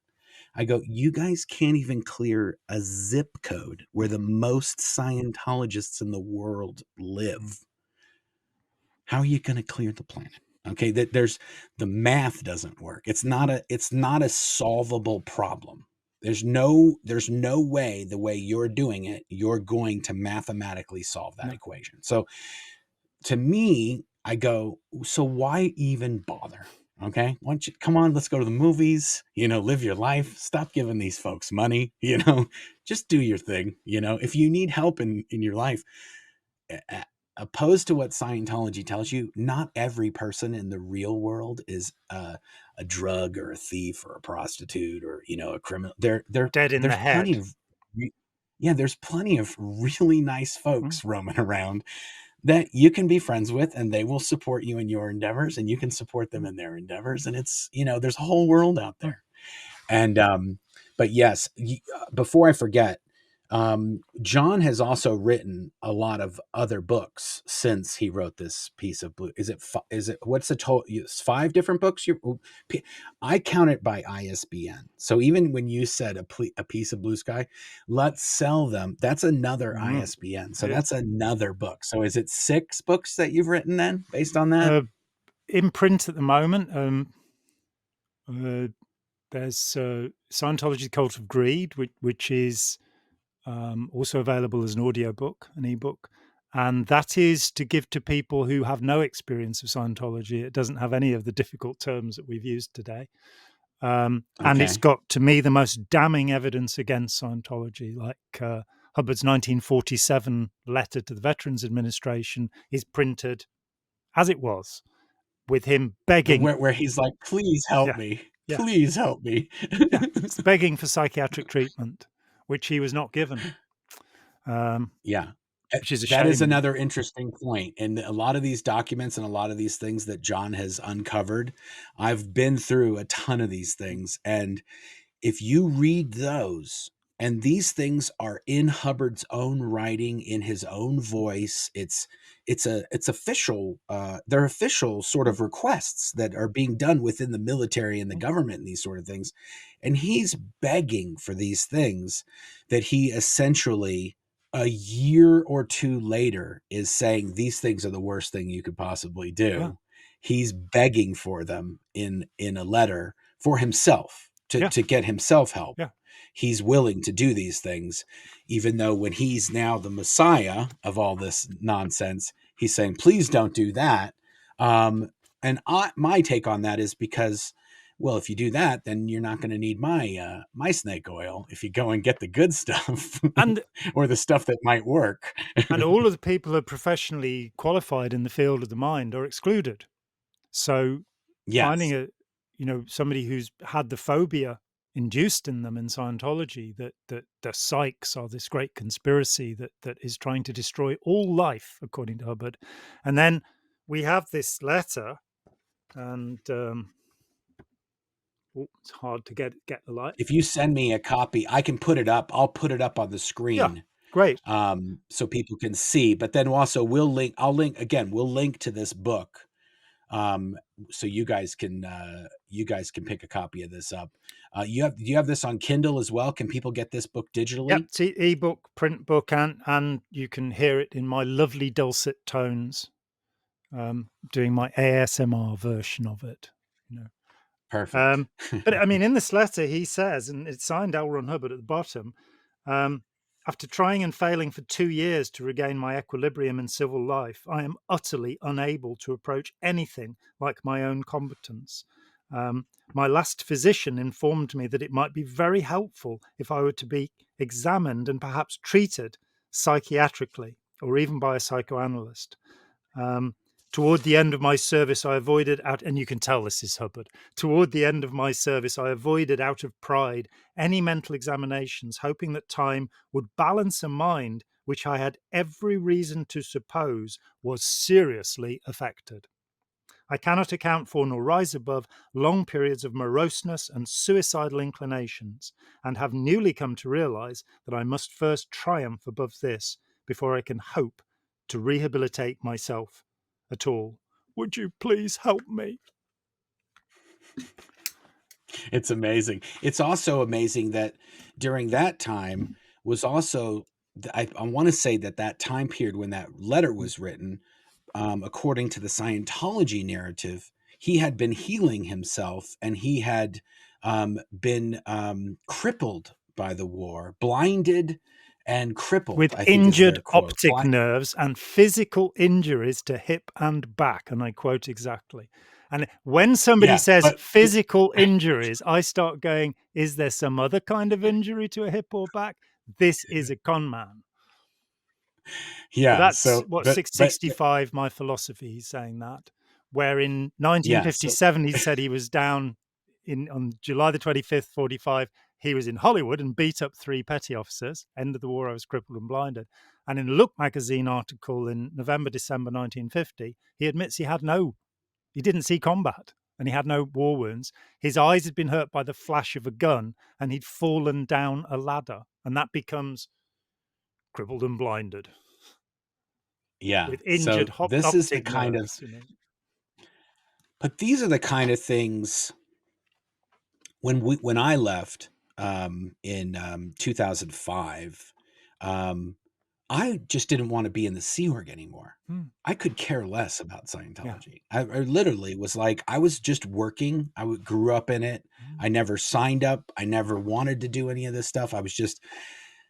I go, you guys can't even clear a zip code where the most Scientologists in the world live. How are you going to clear the planet? Okay, that there's the math doesn't work. It's not a solvable problem. There's no way, the way you're doing it, you're going to mathematically solve that No. equation. So to me, I go, so why even bother? Okay, why don't you come on? Let's go to the movies. Live your life. Stop giving these folks money. Just do your thing. If you need help in your life, opposed to what Scientology tells you, not every person in the real world is a drug or a thief or a prostitute or, you know, a criminal. Dead in the There's plenty head. of, yeah, there's plenty of really nice Mm, folks roaming around that you can be friends with, and they will support you in your endeavors, and you can support them mm, in their endeavors. And it's, you know, there's a whole world out mm. there. And but yes, before I forget, John has also written a lot of other books since he wrote this piece of blue. Is it what's the total? It's 5 different books. I count it by ISBN. So even when you said a piece of blue sky, let's sell them. That's another Mm. ISBN. So Yeah. that's another book. So is it 6 books that you've written then, based on that? In print at the moment, uh, there's Scientology: The Cult of Greed, which is also available as an audiobook, an ebook. And that is to give to people who have no experience of Scientology. It doesn't have any of the difficult terms that we've used today. And it's Okay. got, to me, the most damning evidence against Scientology, like Hubbard's 1947 letter to the Veterans Administration is printed as it was, with him begging. Where he's like, please help Yeah, me. yeah, Please help me. yeah. It's begging for psychiatric treatment, which he was not given, um, Yeah. which is a That is shame. another interesting point. And a lot of these documents and a lot of these things that John has uncovered, I've been through a ton of these things. And if you read those, and these things are in Hubbard's own writing, in his own voice, it's official. They're official sort of requests that are being done within the military and the government and these sort of things. And he's begging for these things that he essentially a year or two later is saying these things are the worst thing you could possibly Yeah, do. He's begging for them in a letter for himself yeah, to get himself help. yeah. He's willing to do these things, even though when he's now the messiah of all this nonsense, he's saying, please don't do that. And my take on that is because, well, if you do that, then you're not going to need my snake oil if you go and get the good stuff And or the stuff that might work. and all of the people who are professionally qualified in the field of the mind are excluded. So finding Yes. somebody who's had the phobia induced in them in Scientology, that the psychs are this great conspiracy that is trying to destroy all life, according to Hubbard. And then we have this letter, and it's hard to get the light. If you send me a copy, I can put it up. I'll put it up on the Yeah, screen, great. so people can see. But then also we'll link. I'll link again. We'll link to this book, um, so you guys can pick a copy of this up. You have this on Kindle as well. Can people get this book Yep, digitally? it's ebook, print book, and you can hear it in my lovely dulcet tones, doing my ASMR version of it. You know. Perfect. But I mean, in this letter, he says, and it's signed L. Ron Hubbard at the bottom, um, after trying and failing for 2 years to regain my equilibrium in civil life, I am utterly unable to approach anything like my own competence. My last physician informed me that it might be very helpful if I were to be examined and perhaps treated psychiatrically or even by a psychoanalyst. Um, Toward the end of my service, I avoided out, and you can tell this is Hubbard. Toward the end of my service, I avoided out of pride any mental examinations, hoping that time would balance a mind which I had every reason to suppose was seriously affected. I cannot account for nor rise above long periods of moroseness and suicidal inclinations, and have newly come to realize that I must first triumph above this before I can hope to rehabilitate myself at all. Would you please help me? It's amazing. It's also amazing that during that time was also I want to say that that time period when that letter was written, according to the Scientology narrative, he had been healing himself and he had been crippled by the war, blinded and crippled, With I think is injured their quote. optic nerves and physical injuries to hip and back. And I quote exactly. And when somebody Yeah, says but physical injuries, I start going, is there some other kind of injury to a hip or back? This is a con man. But Yeah. that's So, what, but 665, my philosophy, he's saying that. Where in yeah. So 1957, he said he was down on July the 25th, 45. He was in Hollywood and beat up 3 petty officers. End of the war, I was crippled and blinded. And in a Look magazine article in November, December 1950, he admits he didn't see combat and he had no war wounds. His eyes had been hurt by the flash of a gun and he'd fallen down a ladder. And that becomes crippled and blinded yeah. with So injured this is the optic kind of, nerves, you know. but these are the kind of things when I left in 2005, I just didn't want to be in the Sea Org anymore. Mm, I could care less about yeah. Scientology. I literally was like, I was just working. Grew up in it. Mm, I never signed up. I never wanted to do any of this stuff. I was just,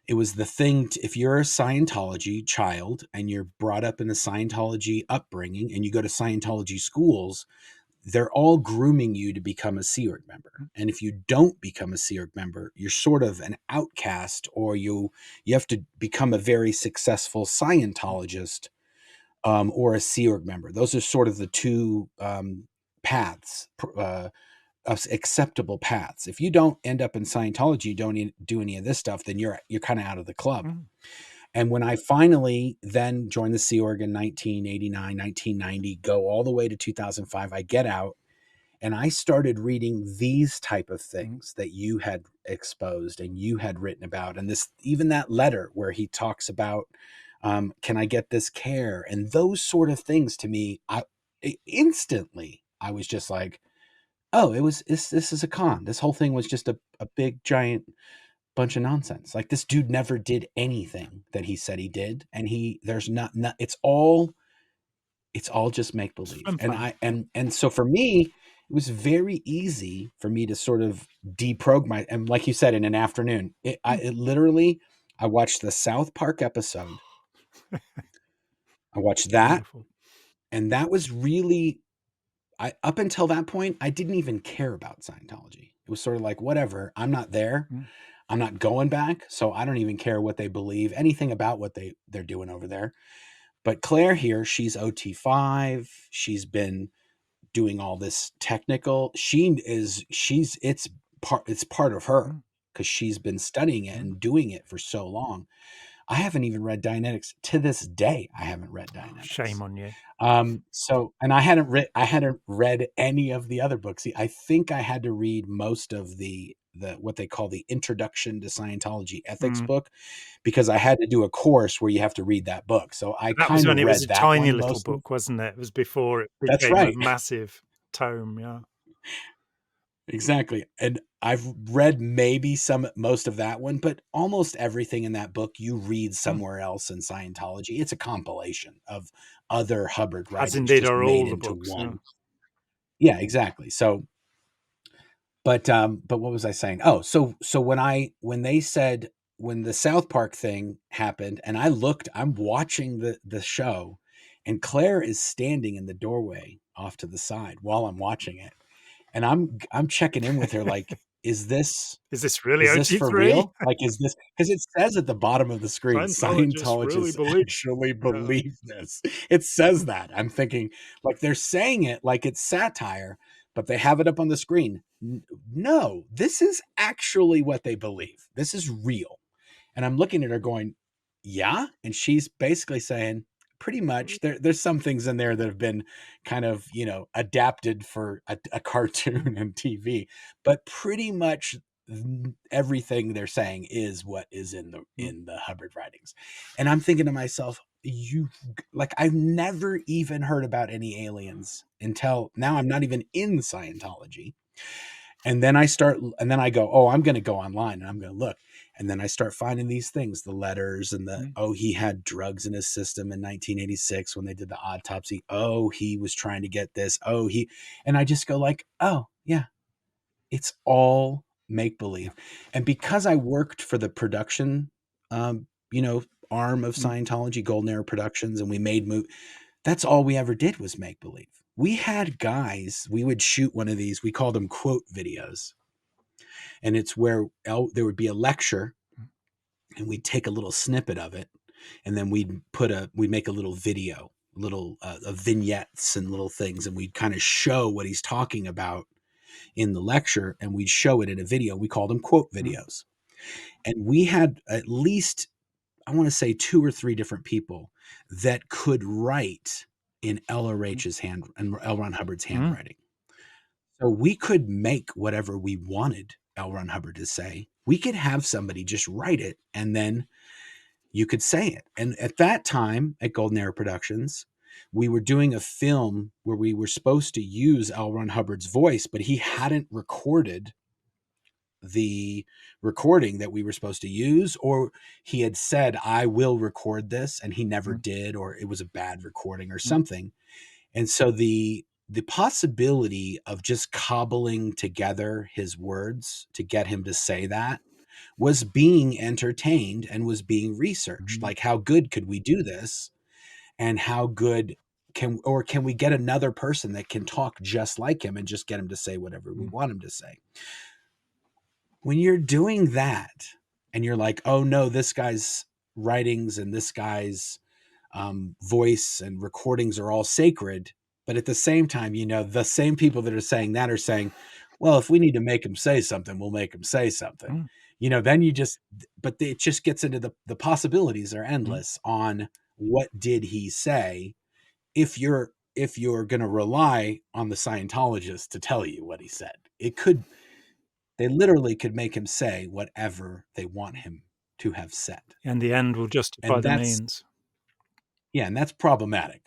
it was the thing. If you're a Scientology child and you're brought up in a Scientology upbringing and you go to Scientology schools, they're all grooming you to become a Sea Org member. mm, And if you don't become a Sea Org member, you're sort of an outcast, or you have to become a very successful mm, Scientologist, or a Sea Org member. Those are sort of the two paths, of acceptable paths. If you don't end up in Scientology, you don't do any of this stuff, then you're kind of out of the club. mm, And when I finally then joined the Sea Org in 1989, 1990, go all the way to 2005, I get out and I started reading these type of mm, things that you had exposed and you had written about. And this, even that letter where he talks about, can I get this care? And those sort of things to me, instantly, I was just like, oh, this is a con. This whole thing was just a big, giant bunch of nonsense. Like this dude never did anything that he said he did. And there's not, it's all just make it's believe. flim And flam. and so for me, it was very easy for me to sort of deprogram and like you said, in an afternoon, Mm, it literally, I watched the South Park episode. I watched that, wonderful. and that was really, I up until that point, I didn't even care about Scientology. It was sort of like, whatever, I'm not there. Mm, I'm not going back, so I don't even care what they believe, anything about what they're doing over there. But Claire here, she's OT5. She's been doing all this technical. It's part of her mm, because she's been studying it mm. and doing it for so long. I haven't even read Dianetics to this day. I haven't read Oh, shame Dianetics. on you. So, and I hadn't read any of the other books. See, I think I had to read most of the what they call the Introduction to Scientology Ethics Mm. book, because I had to do a course where you have to read that book. So I That was kind when of it was read a that tiny one little mostly. book, wasn't it? It was before it That's became a right. massive tome, yeah. Exactly. And I've read maybe most of that one, but almost everything in that book you read Mm. somewhere else in Scientology. It's a compilation of other Hubbard As writings indeed just are made all the into books, yeah. one. Yeah, exactly. So, but what was I saying? Oh, so when they said, when the South Park thing happened and I'm watching the show, and Claire is standing in the doorway off to the side while I'm watching it. And I'm checking in with her like, is this Is this really is this for OT3? real? Like, is this, because it says at the bottom of the screen, Scientologists really Scientologists believe. actually Yeah. believe this. It says that. I'm thinking, like, they're saying it like it's satire, but they have it up on the screen. No, this is actually what they believe. This is real. And I'm looking at her going, yeah. And she's basically saying, pretty much, there's some things in there that have been kind of, adapted for a cartoon and TV, but pretty much everything they're saying is what is Mm, in the Hubbard writings. And I'm thinking to myself, like, I've never even heard about any aliens until now. I'm not even in Scientology. And then I go, oh, I'm going to go online and I'm going to look. And then I start finding these things, the letters and mm, oh, he had drugs in his system in 1986 when they did the autopsy. Oh, he was trying to get this. And I just go like, oh yeah, it's all make believe. And because I worked for the production, um, you know, arm of mm. Scientology, Golden Era Productions, and we made that's all we ever did was make believe. We had guys, we would shoot one of these, we called them quote videos. And it's where there would be a lecture and we'd take a little snippet of it. and then we'd make a little video, little vignettes and little things, and we'd kind of show what he's talking about in the lecture, and we'd show it in a video. We called them quote Mm, videos, and we had at least, I want to say, 2 or 3 different people that could write in mm, LRH's hand and L. Ron Hubbard's mm, handwriting. So we could make whatever we wanted L. Ron Hubbard to say. We could have somebody just write it, and then you could say it. And at that time at Golden Era Productions, we were doing a film where we were supposed to use L. Ron Hubbard's voice, but he hadn't recorded the recording that we were supposed to use, or he had said, I will record this, and he never mm, did, or it was a bad recording or mm, something. And so the possibility of just cobbling together his words to get him to say that was being entertained and was being researched. mm, Like, how good could we do this? And how good can we get another person that can talk just like him and just get him to say whatever we mm. want him to say? When you're doing that and you're like, oh no, this guy's writings and this guy's voice and recordings are all sacred. But at the same time, the same people that are saying that are saying, well, if we need to make him say something, we'll make him say something. Mm, Then but it just gets into the possibilities are mm, endless on what did he say if you're going to rely on the Scientologist to tell you what he said. They literally could make him say whatever they want him to have said. And the end will justify And the that's means. Yeah, and that's problematic.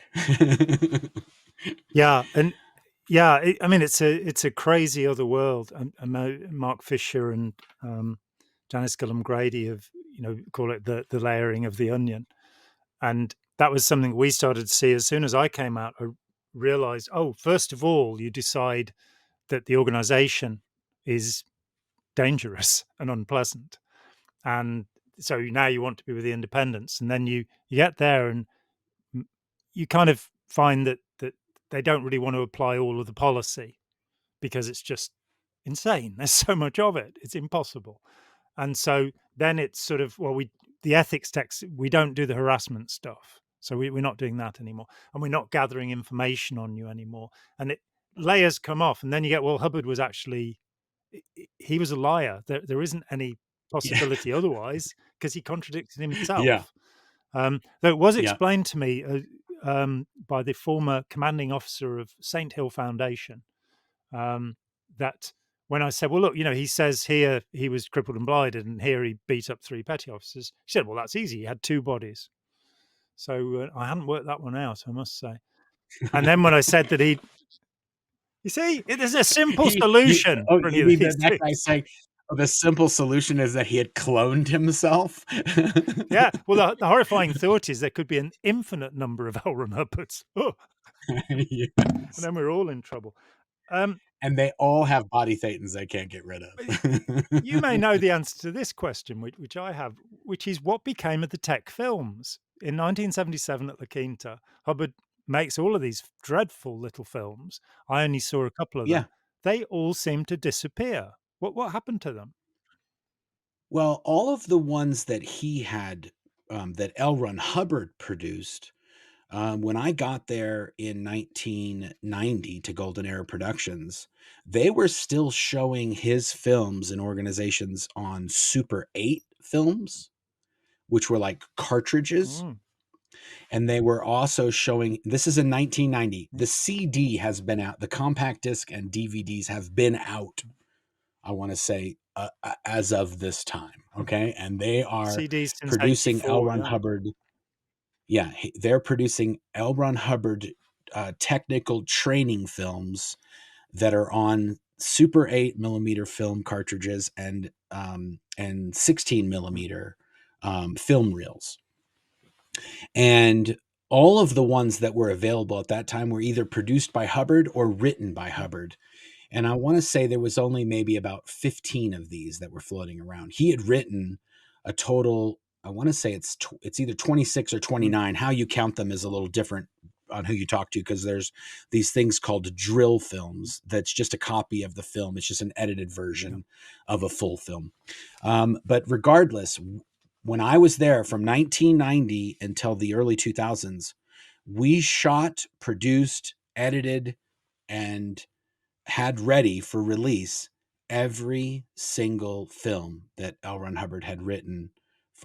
Yeah, and yeah, I mean, it's a crazy other world. And Mark Fisher and Janice Gillum Grady have, call it the layering of the onion, and that was something we started to see as soon as I came out. I realized, oh, first of all, you decide that the organization is dangerous and unpleasant, and so now you want to be with the independents, and then you get there and you kind of find that they don't really want to apply all of the policy because it's just insane. There's so much of it; it's impossible. And so then it's sort of, well, the ethics text, we don't do the harassment stuff, so we're not doing that anymore, and we're not gathering information on you anymore. And layers come off, and then you get, well, Hubbard was actually, he was a liar. There isn't any Yeah. possibility otherwise because he contradicted Yeah. himself. Though it was Yeah. explained to me by the former commanding officer of Saint Hill Foundation, that when I said, well, look, he says here he was crippled and blinded, and here he beat up 3 petty officers. He said, well, that's easy. He had 2 bodies. So I hadn't worked that one out, I must say. And then when I said that you see, there's a simple solution for any You of mean these that guy things. saying, "Oh, the simple solution is that he had cloned himself?" Yeah. Well, the horrifying thought is there could be an infinite number of L. Ron Hubbards. Oh, and Yes. then we're all in trouble. Um, And they all have body thetans they can't get rid but of. you may know the answer to this question, which I have, which is what became of the tech films? In 1977 at La Quinta, Hubbard makes all of these dreadful little films. I only saw a couple of Yeah. them. They all seem to disappear. What happened to them? Well, all of the ones that he had, that L. Ron Hubbard produced, when I got there in 1990 to Golden Era Productions, they were still showing his films and organizations on Super 8 films, which were like cartridges. Mm, And they were also showing, this is in 1990. mm, The CD has been out, the compact disc and DVDs have been out, I want to say, as of this time. mm. Okay. And they are CDs since producing L. '84. Ron Yeah. Hubbard. Yeah. They're producing L. Ron Hubbard technical training films that are on Super 8 millimeter film cartridges and 16 Mm, millimeter film reels. And all of the ones that were available at that time were either produced by Hubbard or written by mm, Hubbard. And I want to say there was only maybe about 15 of these that were floating around. He had written a total, I want to say it's either 26 or mm, 29. How you count them is a little different on who you talk to, because there's these things called drill mm. films. That's just a copy of the film. It's just an edited Yeah. version of a full film. But regardless, when I was there from 1990 until the early 2000s, we shot, produced, edited, and had ready for release every single film that L. Ron Hubbard had written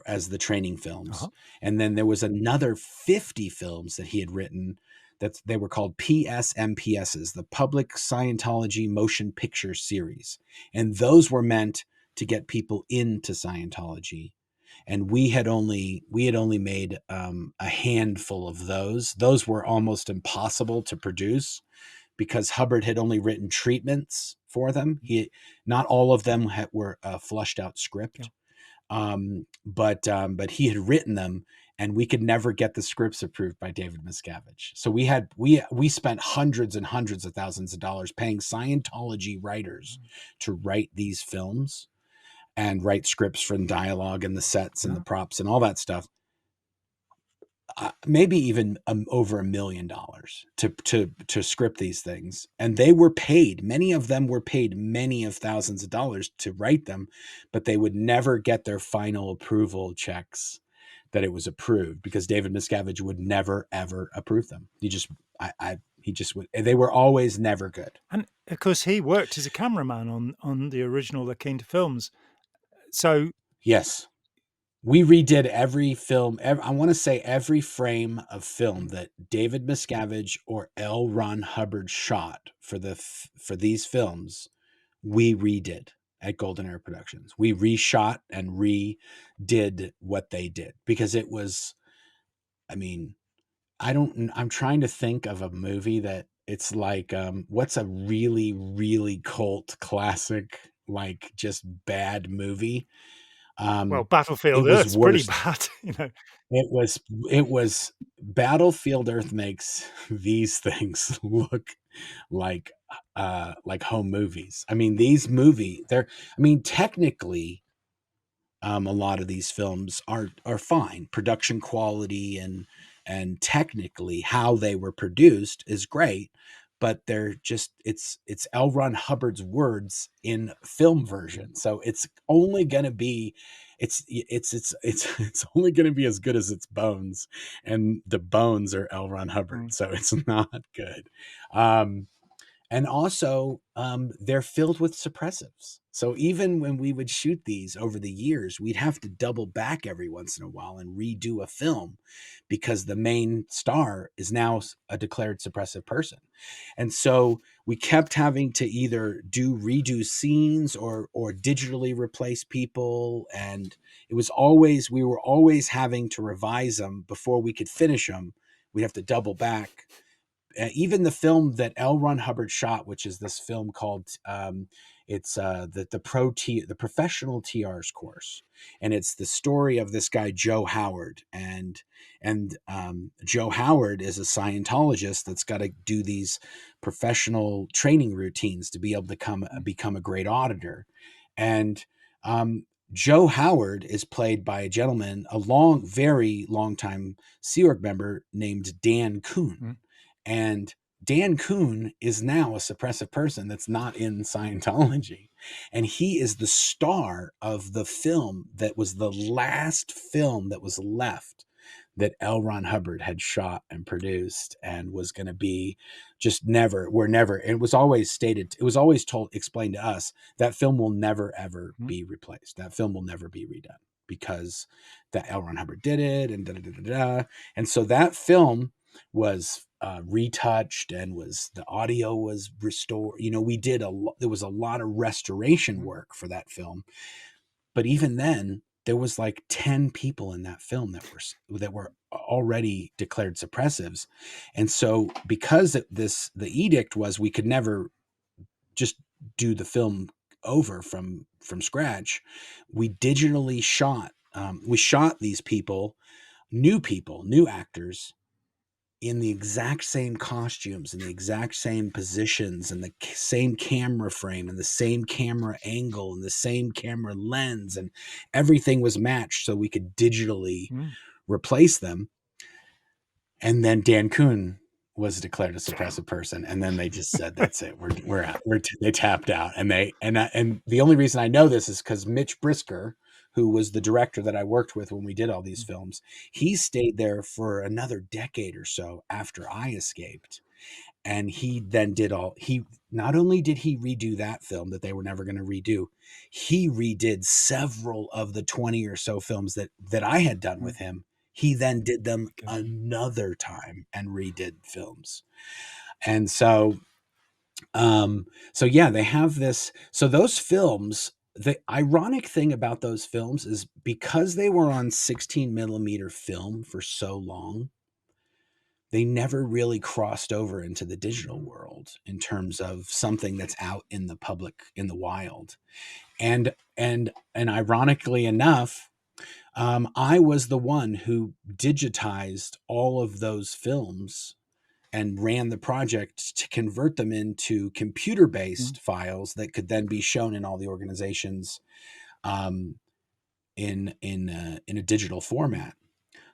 as the training films. Uh-huh. And then there was another 50 films that he had written that they were called PSMPSs, the Public Scientology Motion Picture Series. And those were meant to get people into Scientology. And we had only made a handful of those. Those were almost impossible to produce because Hubbard had only written treatments for them. Not all of them were a flushed out Yeah. script, but he had written them, and we could never get the scripts approved by David Miscavige. So we spent hundreds and hundreds of thousands of dollars paying Scientology writers to write these films and write scripts from dialogue and the sets and the Yeah. props and all that stuff. Maybe even over $1 million to script these things, and they were paid. Many of them were paid many of thousands of dollars to write them, but they would never get their final approval checks that it was approved because David Miscavige would never ever approve them. He just would. They were always never good. And of course, he worked as a cameraman on the original The Keen to films. So Yes. We redid every film. I want to say every frame of film that David Miscavige or L. Ron Hubbard shot for these films, we redid at Golden Era Productions. We reshot and redid what they did because it was. I mean, I'm trying to think of a movie that it's like. What's a really really cult classic like just bad movie? well, Um, it Battlefield was Earth's pretty worse. bad, It was Battlefield Earth makes these things look like home movies. I mean, technically, a lot of these films are fine. Production quality and technically how they were produced is great, but they're just it's L. Ron Hubbard's words in film version. So it's only gonna be it's only gonna be as good as its bones. And the bones are L. Ron Hubbard. Mm. So it's not good. Um and also, they're filled with suppressives. So even when we would shoot these over the years, we'd have to double back every once in a while and redo a film because the main star is now a declared suppressive person. And so we kept having to either redo scenes or digitally replace people. And we were always having to revise them before we could finish them. We'd have to double back. Even the film that L. Ron Hubbard shot, which is this film called it's the professional TR's course, and it's the story of this guy Joe Howard, and Joe Howard is a Scientologist that's got to do these professional training routines to be able to become a great auditor, and Joe Howard is played by a gentleman, very long time Sea Org member named Dan Kuhn. Mm. And Dan Kuhn is now a suppressive person that's not in Scientology. And he is the star of the film that was the last film that was left that L. Ron Hubbard had shot and produced and was going to be it was always stated, it was always explained to us that film will never, ever be replaced. That film will never be redone because that L. Ron Hubbard did it and da da da da da. And so that film was retouched and the audio was restored. There was a lot of restoration work for that film, but even then there was like 10 people in that film that were already declared suppressives. And so because the edict was we could never just do the film over from scratch, we digitally shot these new actors in the exact same costumes and the exact same positions and the same camera frame and the same camera angle and the same camera lens, and everything was matched so we could digitally replace them. And then Dan Kuhn was declared a suppressive person, and then they just said, "That's it. They tapped out." And the only reason I know this is because Mitch Brisker, who was the director that I worked with when we did all these Mm. films, he stayed there for another decade or so after I escaped. And he then did all he not only did he redo that film that they were never going to redo, he redid several of the 20 or so films that I had done Mm. with him. He then did them Okay. another time and redid films. And so yeah, they have this. So those films, the ironic thing about those films is because they were on 16 millimeter film for so long, they never really crossed over into the digital Mm. world in terms of something that's out in the public, in the wild. And ironically enough, I was the one who digitized all of those films and ran the project to convert them into Mm. computer-based files that could then be shown in all the organizations, um, in a digital Mm. format.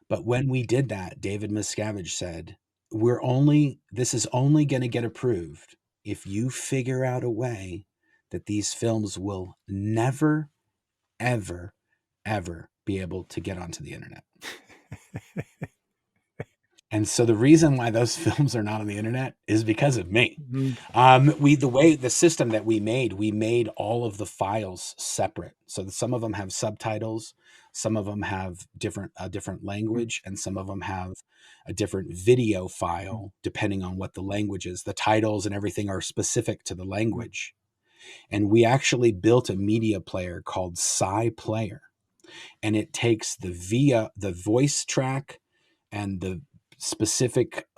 But when we did that, David Miscavige said, this is only going to get approved if you figure out a way that these films will never, ever, ever be able to get onto the internet. And so the reason why those films are not on the internet is because of me. Mm. The system that we made all of the files separate. So that some of them have subtitles, some of them have a different Mm. language, and some of them have a different video Mm. file depending on what the language is. The titles and everything are specific to the Mm. language. And we actually built a media player called Sci Player, and it takes the voice track and the specific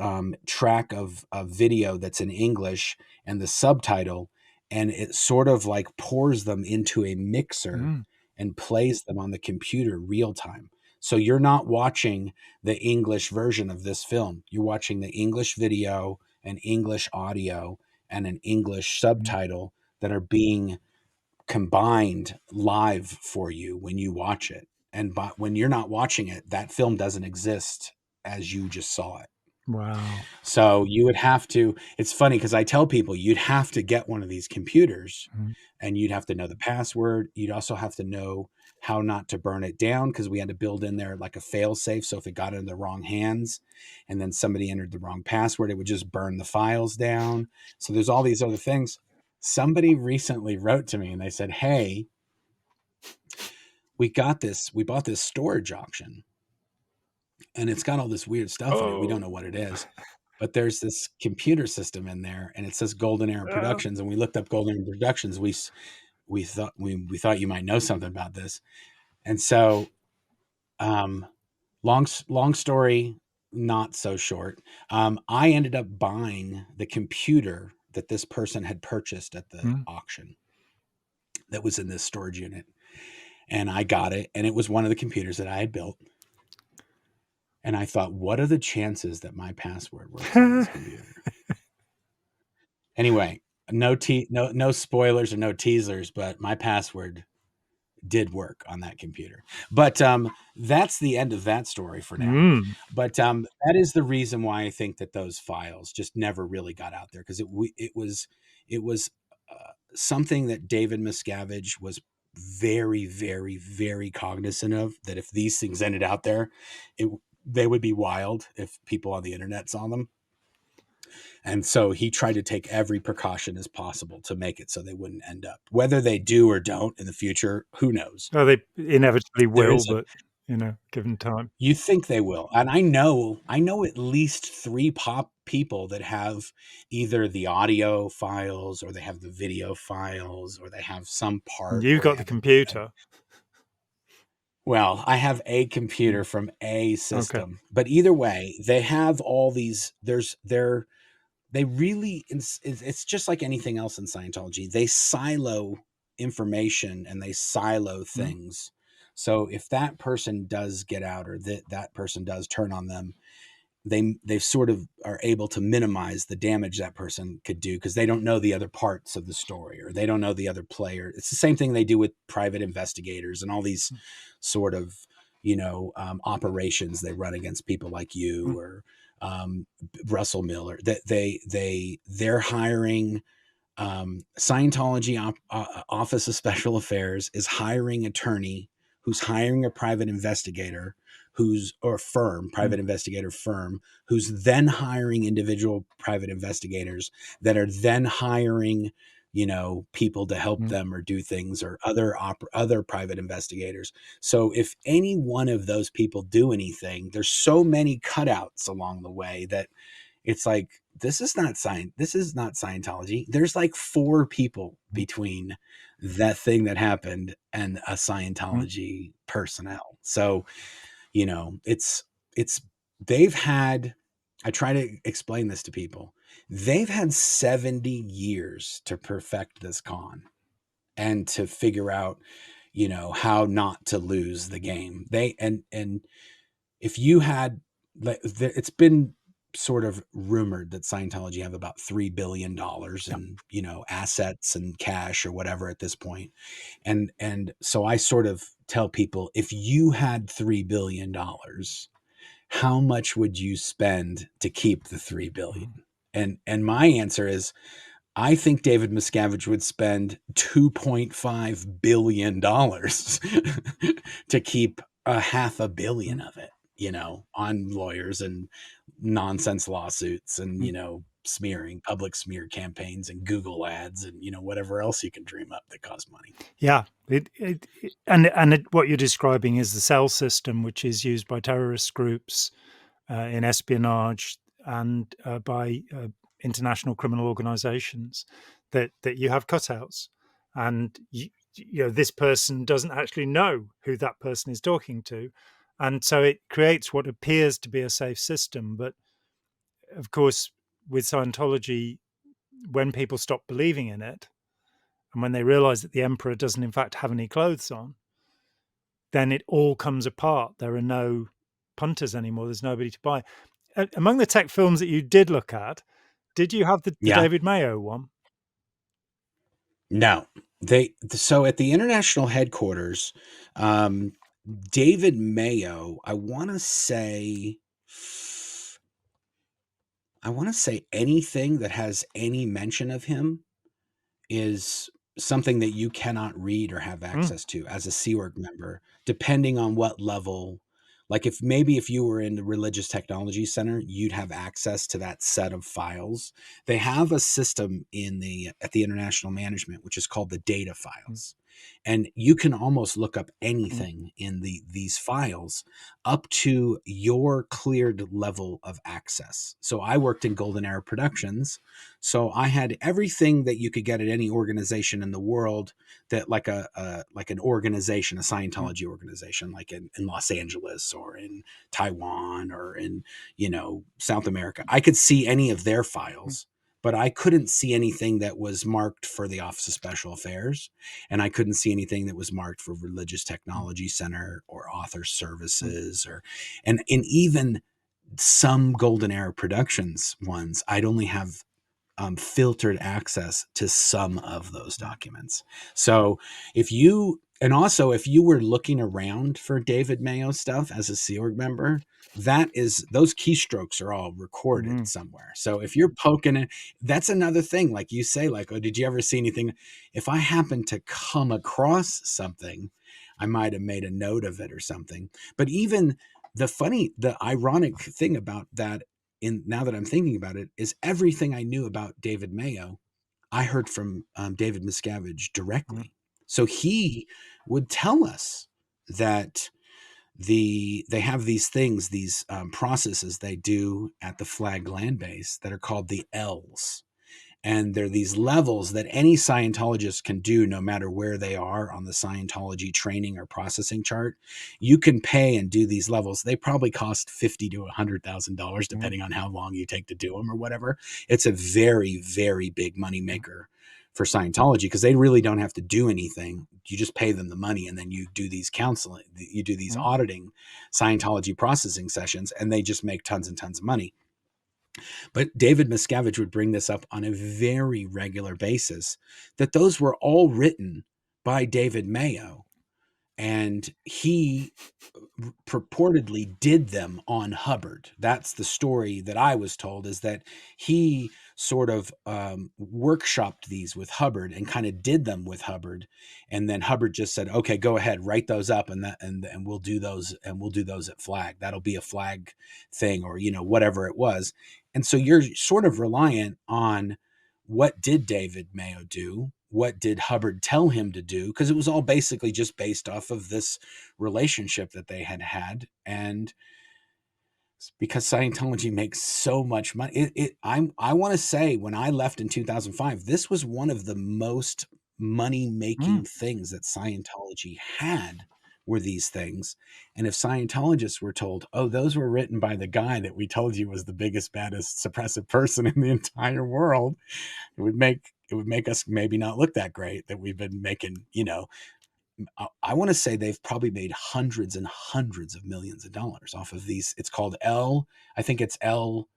track of video that's in English and the subtitle, and it sort of like pours them into a mixer Mm. and plays them on the computer real time. So you're not watching the English version of this film. You're watching the English video, an English audio, and an English Mm. subtitle that are being combined live for you when you watch it. And when you're not watching it, that film doesn't exist as you just saw it. Wow. So you would have to, it's funny because I tell people you'd have to get one of these computers Mm. and you'd have to know the password. You'd also have to know how not to burn it down because we had to build in there like a fail safe. So if it got into the wrong hands and then somebody entered the wrong password, it would just burn the files down. So there's all these other things. Somebody recently wrote to me and they said, "Hey, we bought this storage auction and it's got all this weird stuff in it. We don't know Oh. what it is, but there's this computer system in there and it says Golden Era Productions." And we looked up Golden Era Productions. We thought you might know something about this. And so, um, long story, not so short. I ended up buying the computer that this person had purchased at the Mm. auction that was in this storage unit. And I got it. And it was one of the computers that I had built. And I thought, what are the chances that my password works on this computer? Anyway, no spoilers or no teasers, but my password did work on that computer. But that's the end of that story for now. Mm. But that is the reason why I think that those files just never really got out there because it was something that David Miscavige was very, very, very cognizant of. That if these things ended out there, they would be wild if people on the internet saw them. And so he tried to take every precaution as possible to make it so they wouldn't end up. Whether they do or don't in the future, who knows? Oh, they inevitably There will, is a but given time. You think they will. And I know at least 3 pop people that have either the audio files or they have the video files or they have some part You've or they got the have computer. well, I have a computer Mm. from a Okay. system. But either way, they have all these they really it's just like anything else in Scientology. They silo information and they silo Mm. things. So if that person does get out or that person does turn on them, they sort of are able to minimize the damage that person could do because they don't know the other parts of the story or they don't know the other player. It's the same thing they do with private investigators and all these sort of operations they run against people like you Mm. or Russell Miller. That they're hiring Scientology Office of Special Affairs is hiring attorney who's hiring a private investigator or firm, private investigator firm, who's then hiring individual private investigators that are then hiring, people to help them or do things, or other private investigators. So if any one of those people do anything, there's so many cutouts along the way that it's like, this is not Scientology. There's like 4 people between that thing that happened and a Scientology personnel. So, it's they've had, I try to explain this to people. They've had 70 years to perfect this con and to figure out, how not to lose the game. And if you had, it's been sort of rumored that Scientology have about $3 billion Yeah. in, assets and cash or whatever at this point. And so I sort of tell people, if you had $3 billion, how much would you spend to keep the 3 billion? And my answer is, I think David Miscavige would spend $2.5 billion to keep a $500 million of it, on lawyers and nonsense lawsuits and, public smear campaigns and Google ads and, whatever else you can dream up that costs money. Yeah, what you're describing is the cell system, which is used by terrorist groups in espionage and by international criminal organizations. That you have cutouts, and this person doesn't actually know who that person is talking to, and so it creates what appears to be a safe system. But of course, with Scientology, when people stop believing in it, and when they realize that the emperor doesn't in fact have any clothes on, then it all comes apart. There are no punters anymore. There's nobody to buy. Among the tech films that you did look at, did you have the Yeah. David Mayo one? No. So at the international headquarters, David Mayo, I want to say anything that has any mention of him is something that you cannot read or have access to as a Sea Org member, depending on what level. Like if you were in the Religious Technology Center, you'd have access to that set of files. They have a system at the International Management, which is called the data files. And you can almost look up anything in these files up to your cleared level of access. So I worked in Golden Era Productions, so I had everything that you could get at any organization in the world, that like an organization, a Scientology organization, like in Los Angeles or in Taiwan or in, South America. I could see any of their files, but I couldn't see anything that was marked for the Office of Special Affairs, and I couldn't see anything that was marked for Religious Technology Center or Author Services, and even some Golden Era Productions ones, I'd only have filtered access to some of those documents. So if you were looking around for David Mayo stuff as a Sea Org member, those keystrokes are all recorded somewhere. So if you're poking it, that's another thing. Like you say, like, oh, did you ever see anything? If I happen to come across something, I might have made a note of it or something. But even the ironic thing about that, now that I'm thinking about it, is everything I knew about David Mayo, I heard from David Miscavige directly. So he would tell us that they have these things, these processes they do at the Flag Land Base that are called the L's. And they're these levels that any Scientologist can do no matter where they are on the Scientology training or processing chart. You can pay and do these levels. They probably cost $50,000 to $100,000 depending on how long you take to do them or whatever. It's a very, very big money maker for Scientology because they really don't have to do anything. You just pay them the money, and then you do these counseling, you do these auditing Scientology processing sessions, and they just make tons and tons of money. But David Miscavige would bring this up on a very regular basis, that those were all written by David Mayo. and he purportedly did them on Hubbard. That's the story that I was told, is that he sort of workshopped these with Hubbard and kind of did them with Hubbard, and then Hubbard just said, "Okay, go ahead, write those up, and we'll do those, and we'll do those at flag. That'll be a flag thing, or whatever it was." And so you're sort of reliant on, what did David Mayo do? What did Hubbard tell him to do? Because it was all basically just based off of this relationship that they had had. And because Scientology makes so much money, I want to say, when I left in 2005, this was one of the most money making things that Scientology had, were these things. And if Scientologists were told, "Oh, those were written by the guy that we told you was the biggest, baddest suppressive person in the entire world," it would make us maybe not look that great, that we've been making, I want to say they've probably made hundreds and hundreds of millions of dollars off of these. It's called I think it's L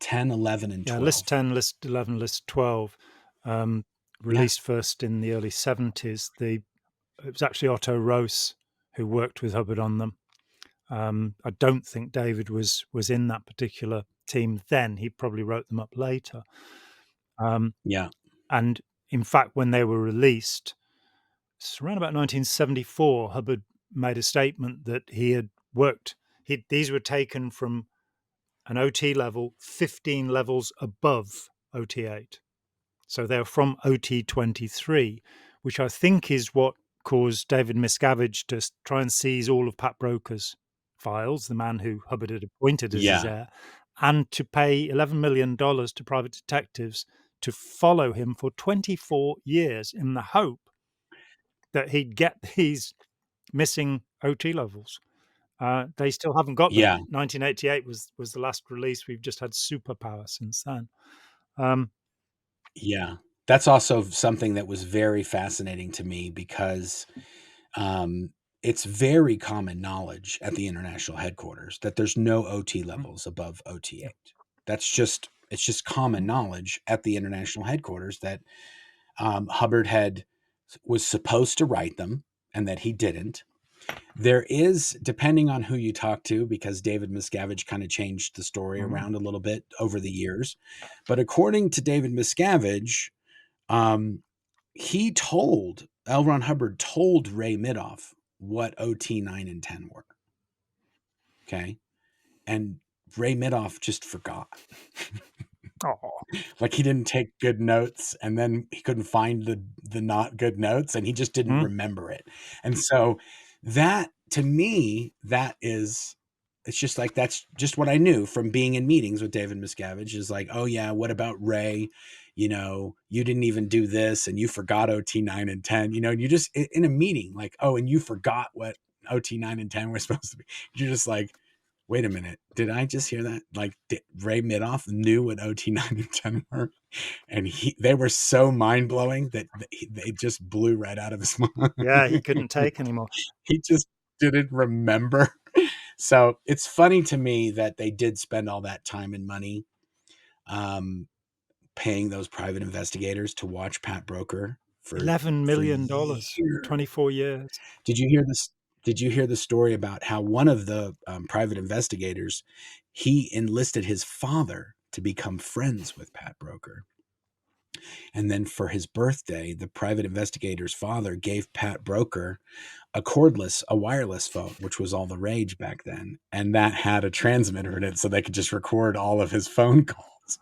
10, 11, and Yeah, 12. list 10, list 11, list 12, Yeah. released first in the early 70s. It was actually Otto Rose who worked with Hubbard on them. I don't think David was in that particular team then. He probably wrote them up later. Yeah. And in fact, when they were released, it's around about 1974, Hubbard made a statement that he had worked. These were taken from an OT level 15 levels above OT8. So they're from OT23, which I think is what caused David Miscavige to try and seize all of Pat Broker's files, the man who Hubbard had appointed as his Yeah. heir, and to pay $11 million to private detectives to follow him for 24 years in the hope that he'd get these missing OT levels. They still haven't got them. Yeah. 1988 was the last release. We've just had Superpower since then. Yeah. That's also something that was very fascinating to me, because it's very common knowledge at the international headquarters that there's no OT levels above OT8. It's just common knowledge at the international headquarters that Hubbard was supposed to write them, and that he didn't. There is, depending on who you talk to, because David Miscavige kind of changed the story around a little bit over the years. But according to David Miscavige, L. Ron Hubbard told Ray Midoff what OT 9 and 10 were. Okay. And Ray Midoff just forgot. Oh, Like, he didn't take good notes, and then he couldn't find the not good notes, and he just didn't remember it. And so that, to me, it's just like, that's just what I knew from being in meetings with David Miscavige, is like, "Oh yeah, what about Ray? You didn't even do this, and you forgot OT 9 and 10." You just, in a meeting, like, "Oh, and you forgot what OT 9 and 10 were supposed to be." You're just like, "Wait a minute, did I just hear that?" Like, Ray Midoff knew what OT 9 and 10 were, and they were so mind blowing that they just blew right out of his mind. yeah, he couldn't take anymore. He just didn't remember. So it's funny to me that they did spend all that time and money paying those private investigators to watch Pat Broker $11 for million, years. 24 years. Did you hear this? Did you hear the story about how one of the private investigators, he enlisted his father to become friends with Pat Broker? And then for his birthday, the private investigator's father gave Pat Broker a wireless phone, which was all the rage back then. And that had a transmitter in it, so they could just record all of his phone calls.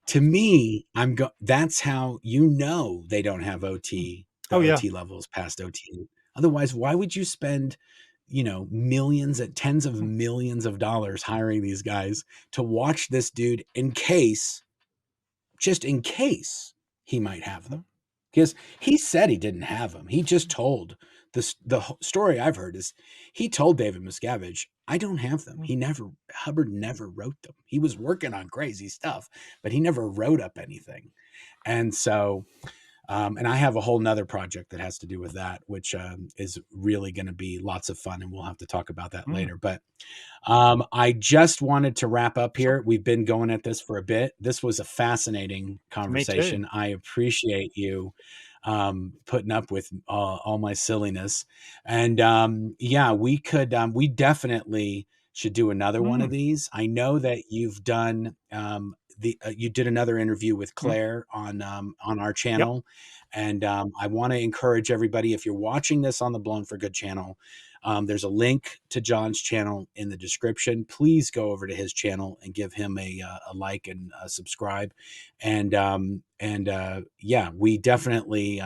To me, that's how they don't have the OT levels past OT. Otherwise, why would you spend, millions, at tens of millions of dollars, hiring these guys to watch this dude just in case he might have them? Because he said he didn't have them. He just told this. The story I've heard is, he told David Miscavige, "I don't have them." Hubbard never wrote them. He was working on crazy stuff, but he never wrote up anything. And so, and I have a whole nother project that has to do with that, which is really going to be lots of fun, and we'll have to talk about that later. But I just wanted to wrap up here. We've been going at this for a bit. This was a fascinating Me too. conversation. I appreciate you putting up with all my silliness. And yeah, we definitely should do another one of Mm, these. I know that you've done you did another interview with mm, Claire on our yep. channel. And I want to encourage everybody, if you're watching this on the Blown for Good channel, there's a link to Jon's channel in the description. Please go over to his channel and give him a like and subscribe. And yeah, we definitely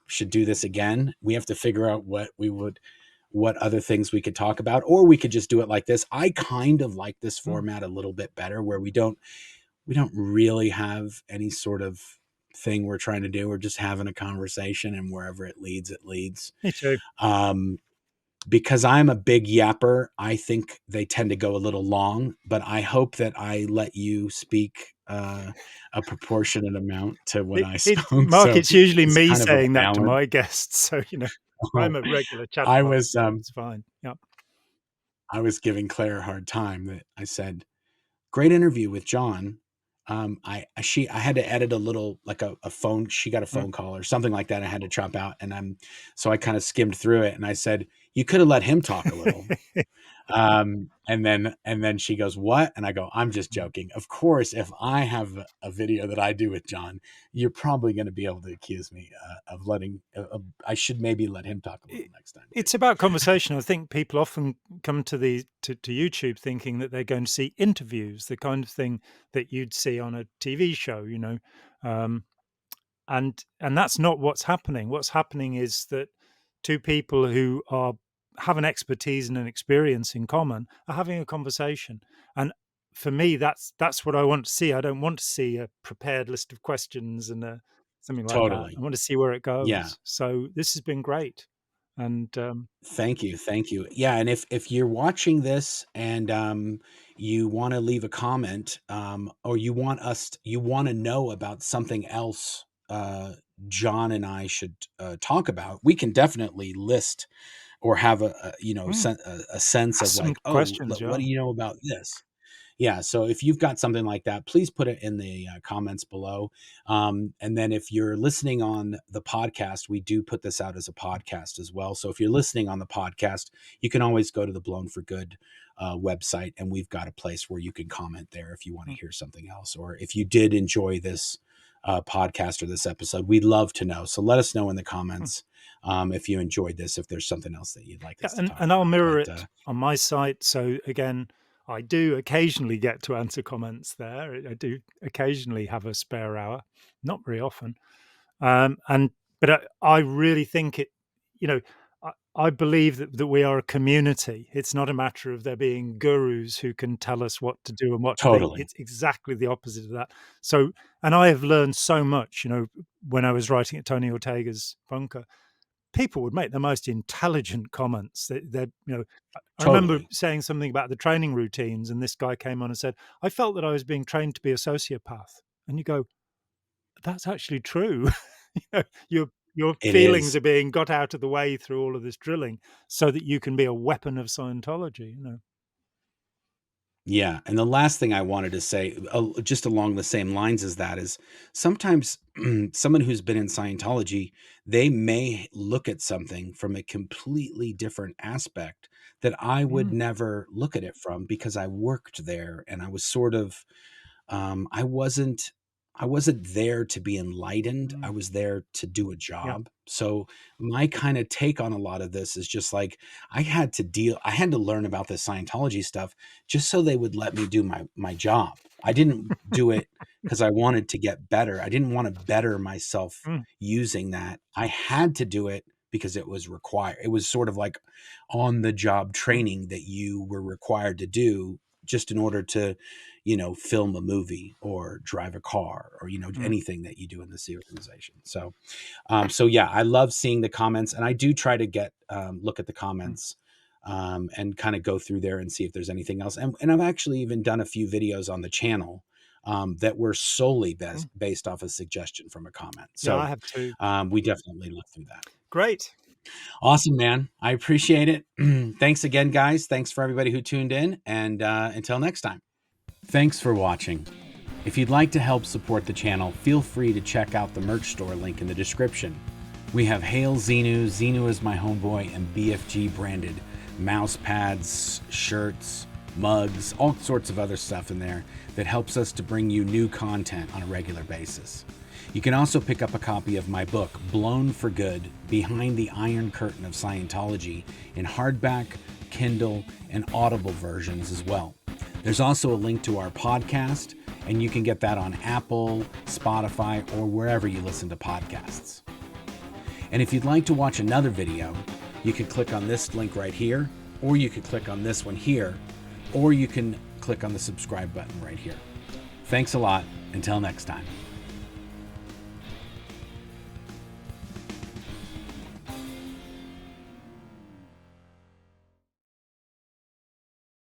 should do this again. We have to figure out what other things we could talk about, or we could just do it like this. I kind of like this Mm, format a little bit better, where we don't really have any sort of thing we're trying to do. We're just having a conversation, and wherever it leads, it leads. me too. Um, because I'm a big yapper, I think they tend to go a little long, but I hope that I let you speak a proportionate amount to when I spoke. Mark, So it's usually it's me kind of a saying that to balance. my guests. So, Oh, I'm a regular I chatterbox, was so it's fine. Yep. I was giving Claire a hard time that I said, great interview with Jon. I had to edit a little, like a phone. She got a Mm. phone call or something like that. I had to chop out, and so I kind of skimmed through it, and I said, you could have let him talk a little. And then she goes, what? And I go, I'm just joking. Of course, if I have a video that I do with Jon, you're probably going to be able to accuse me of letting. I should maybe let him talk a little It- next time too. It's about conversation. I think people often come to to YouTube thinking that they're going to see interviews, the kind of thing that you'd see on a TV show. Um, and that's not what's happening. What's happening is that two people who have an expertise and an experience in common are having a conversation. And for me, that's what I want to see. I don't want to see a prepared list of questions and something like that. I Totally. want to see where it Yeah. goes. So this has been great. And Thank you, thank you. Yeah, and if you're watching this and you want to leave a comment, or you want to know about something else Jon and I should talk about, we can definitely list or have mm, a sense ask of some like, oh, questions. what Yeah. do you know about this? Yeah, so if you've got something like that, please put it in the comments below. And then if you're listening on the podcast, we do put this out as a podcast as well. So if you're listening on the podcast, you can always go to the Blown for Good website, and we've got a place where you can comment there if you want to Mm, hear something else, or if you did enjoy this podcast or this episode, we'd love to know. So let us know in the mm. comments if you enjoyed this, if there's something else that you'd like Yeah, us to and talk and I'll about. mirror But it on my site. So again, I do occasionally get to answer comments there. I do occasionally have a spare hour, not very often. And but I really think it. You know, I believe that we are a community. It's not a matter of there being gurus who can tell us what to do and what to think. totally, It's exactly the opposite of that. So, and I have learned so much. When I was writing at Tony Ortega's Bunker, people would make the most intelligent comments. I remember totally. saying something about the training routines, and this guy came on and said, "I felt that I was being trained to be a sociopath." And you go, "That's actually true." Your It feelings is. are being got out of the way through all of this drilling, so that you can be a weapon of Scientology. Yeah, and the last thing I wanted to say, just along the same lines as that, is sometimes someone who's been in Scientology, they may look at something from a completely different aspect that I would Mm, never look at it from, because I worked there and I was sort of I wasn't there to be enlightened. I mm, was there to do a yeah, job. So my kind of take on a lot of this is just like I had to learn about the Scientology stuff just so they would let me do my job. I didn't do it because I wanted to get better. I didn't want to better myself mm, using that. I had to do it because it was required. It was sort of like on the job mm, training that you were required to do just in order to film a movie or drive a car, or mm, anything that you do in this organization. So yeah, I love seeing the comments, and I do try to look at the mm, comments and kind of go through there and see if there's anything else. And I've actually even done a few videos on the channel that were solely mm. based off a suggestion from a comment. Yeah, So I have too. we definitely look through that. Great. Awesome, man. I appreciate it. Thanks again, guys. Thanks for everybody who tuned in, and until next time. Thanks for watching. If you'd like to help support the channel, feel free to check out the merch store link in the description. We have Hail Xenu, Xenu is my homeboy, and BFG branded mouse pads, shirts, mugs, all sorts of other stuff in there that helps us to bring you new content on a regular basis. You can also pick up a copy of my book, Blown for Good, Behind the Iron Curtain of Scientology, in hardback, Kindle, and Audible versions as well. There's also a link to our podcast, and you can get that on Apple, Spotify, or wherever you listen to podcasts. And if you'd like to watch another video, you can click on this link right here, or you could click on this one here, or you can click on the subscribe button right here. Thanks a lot. Until next time.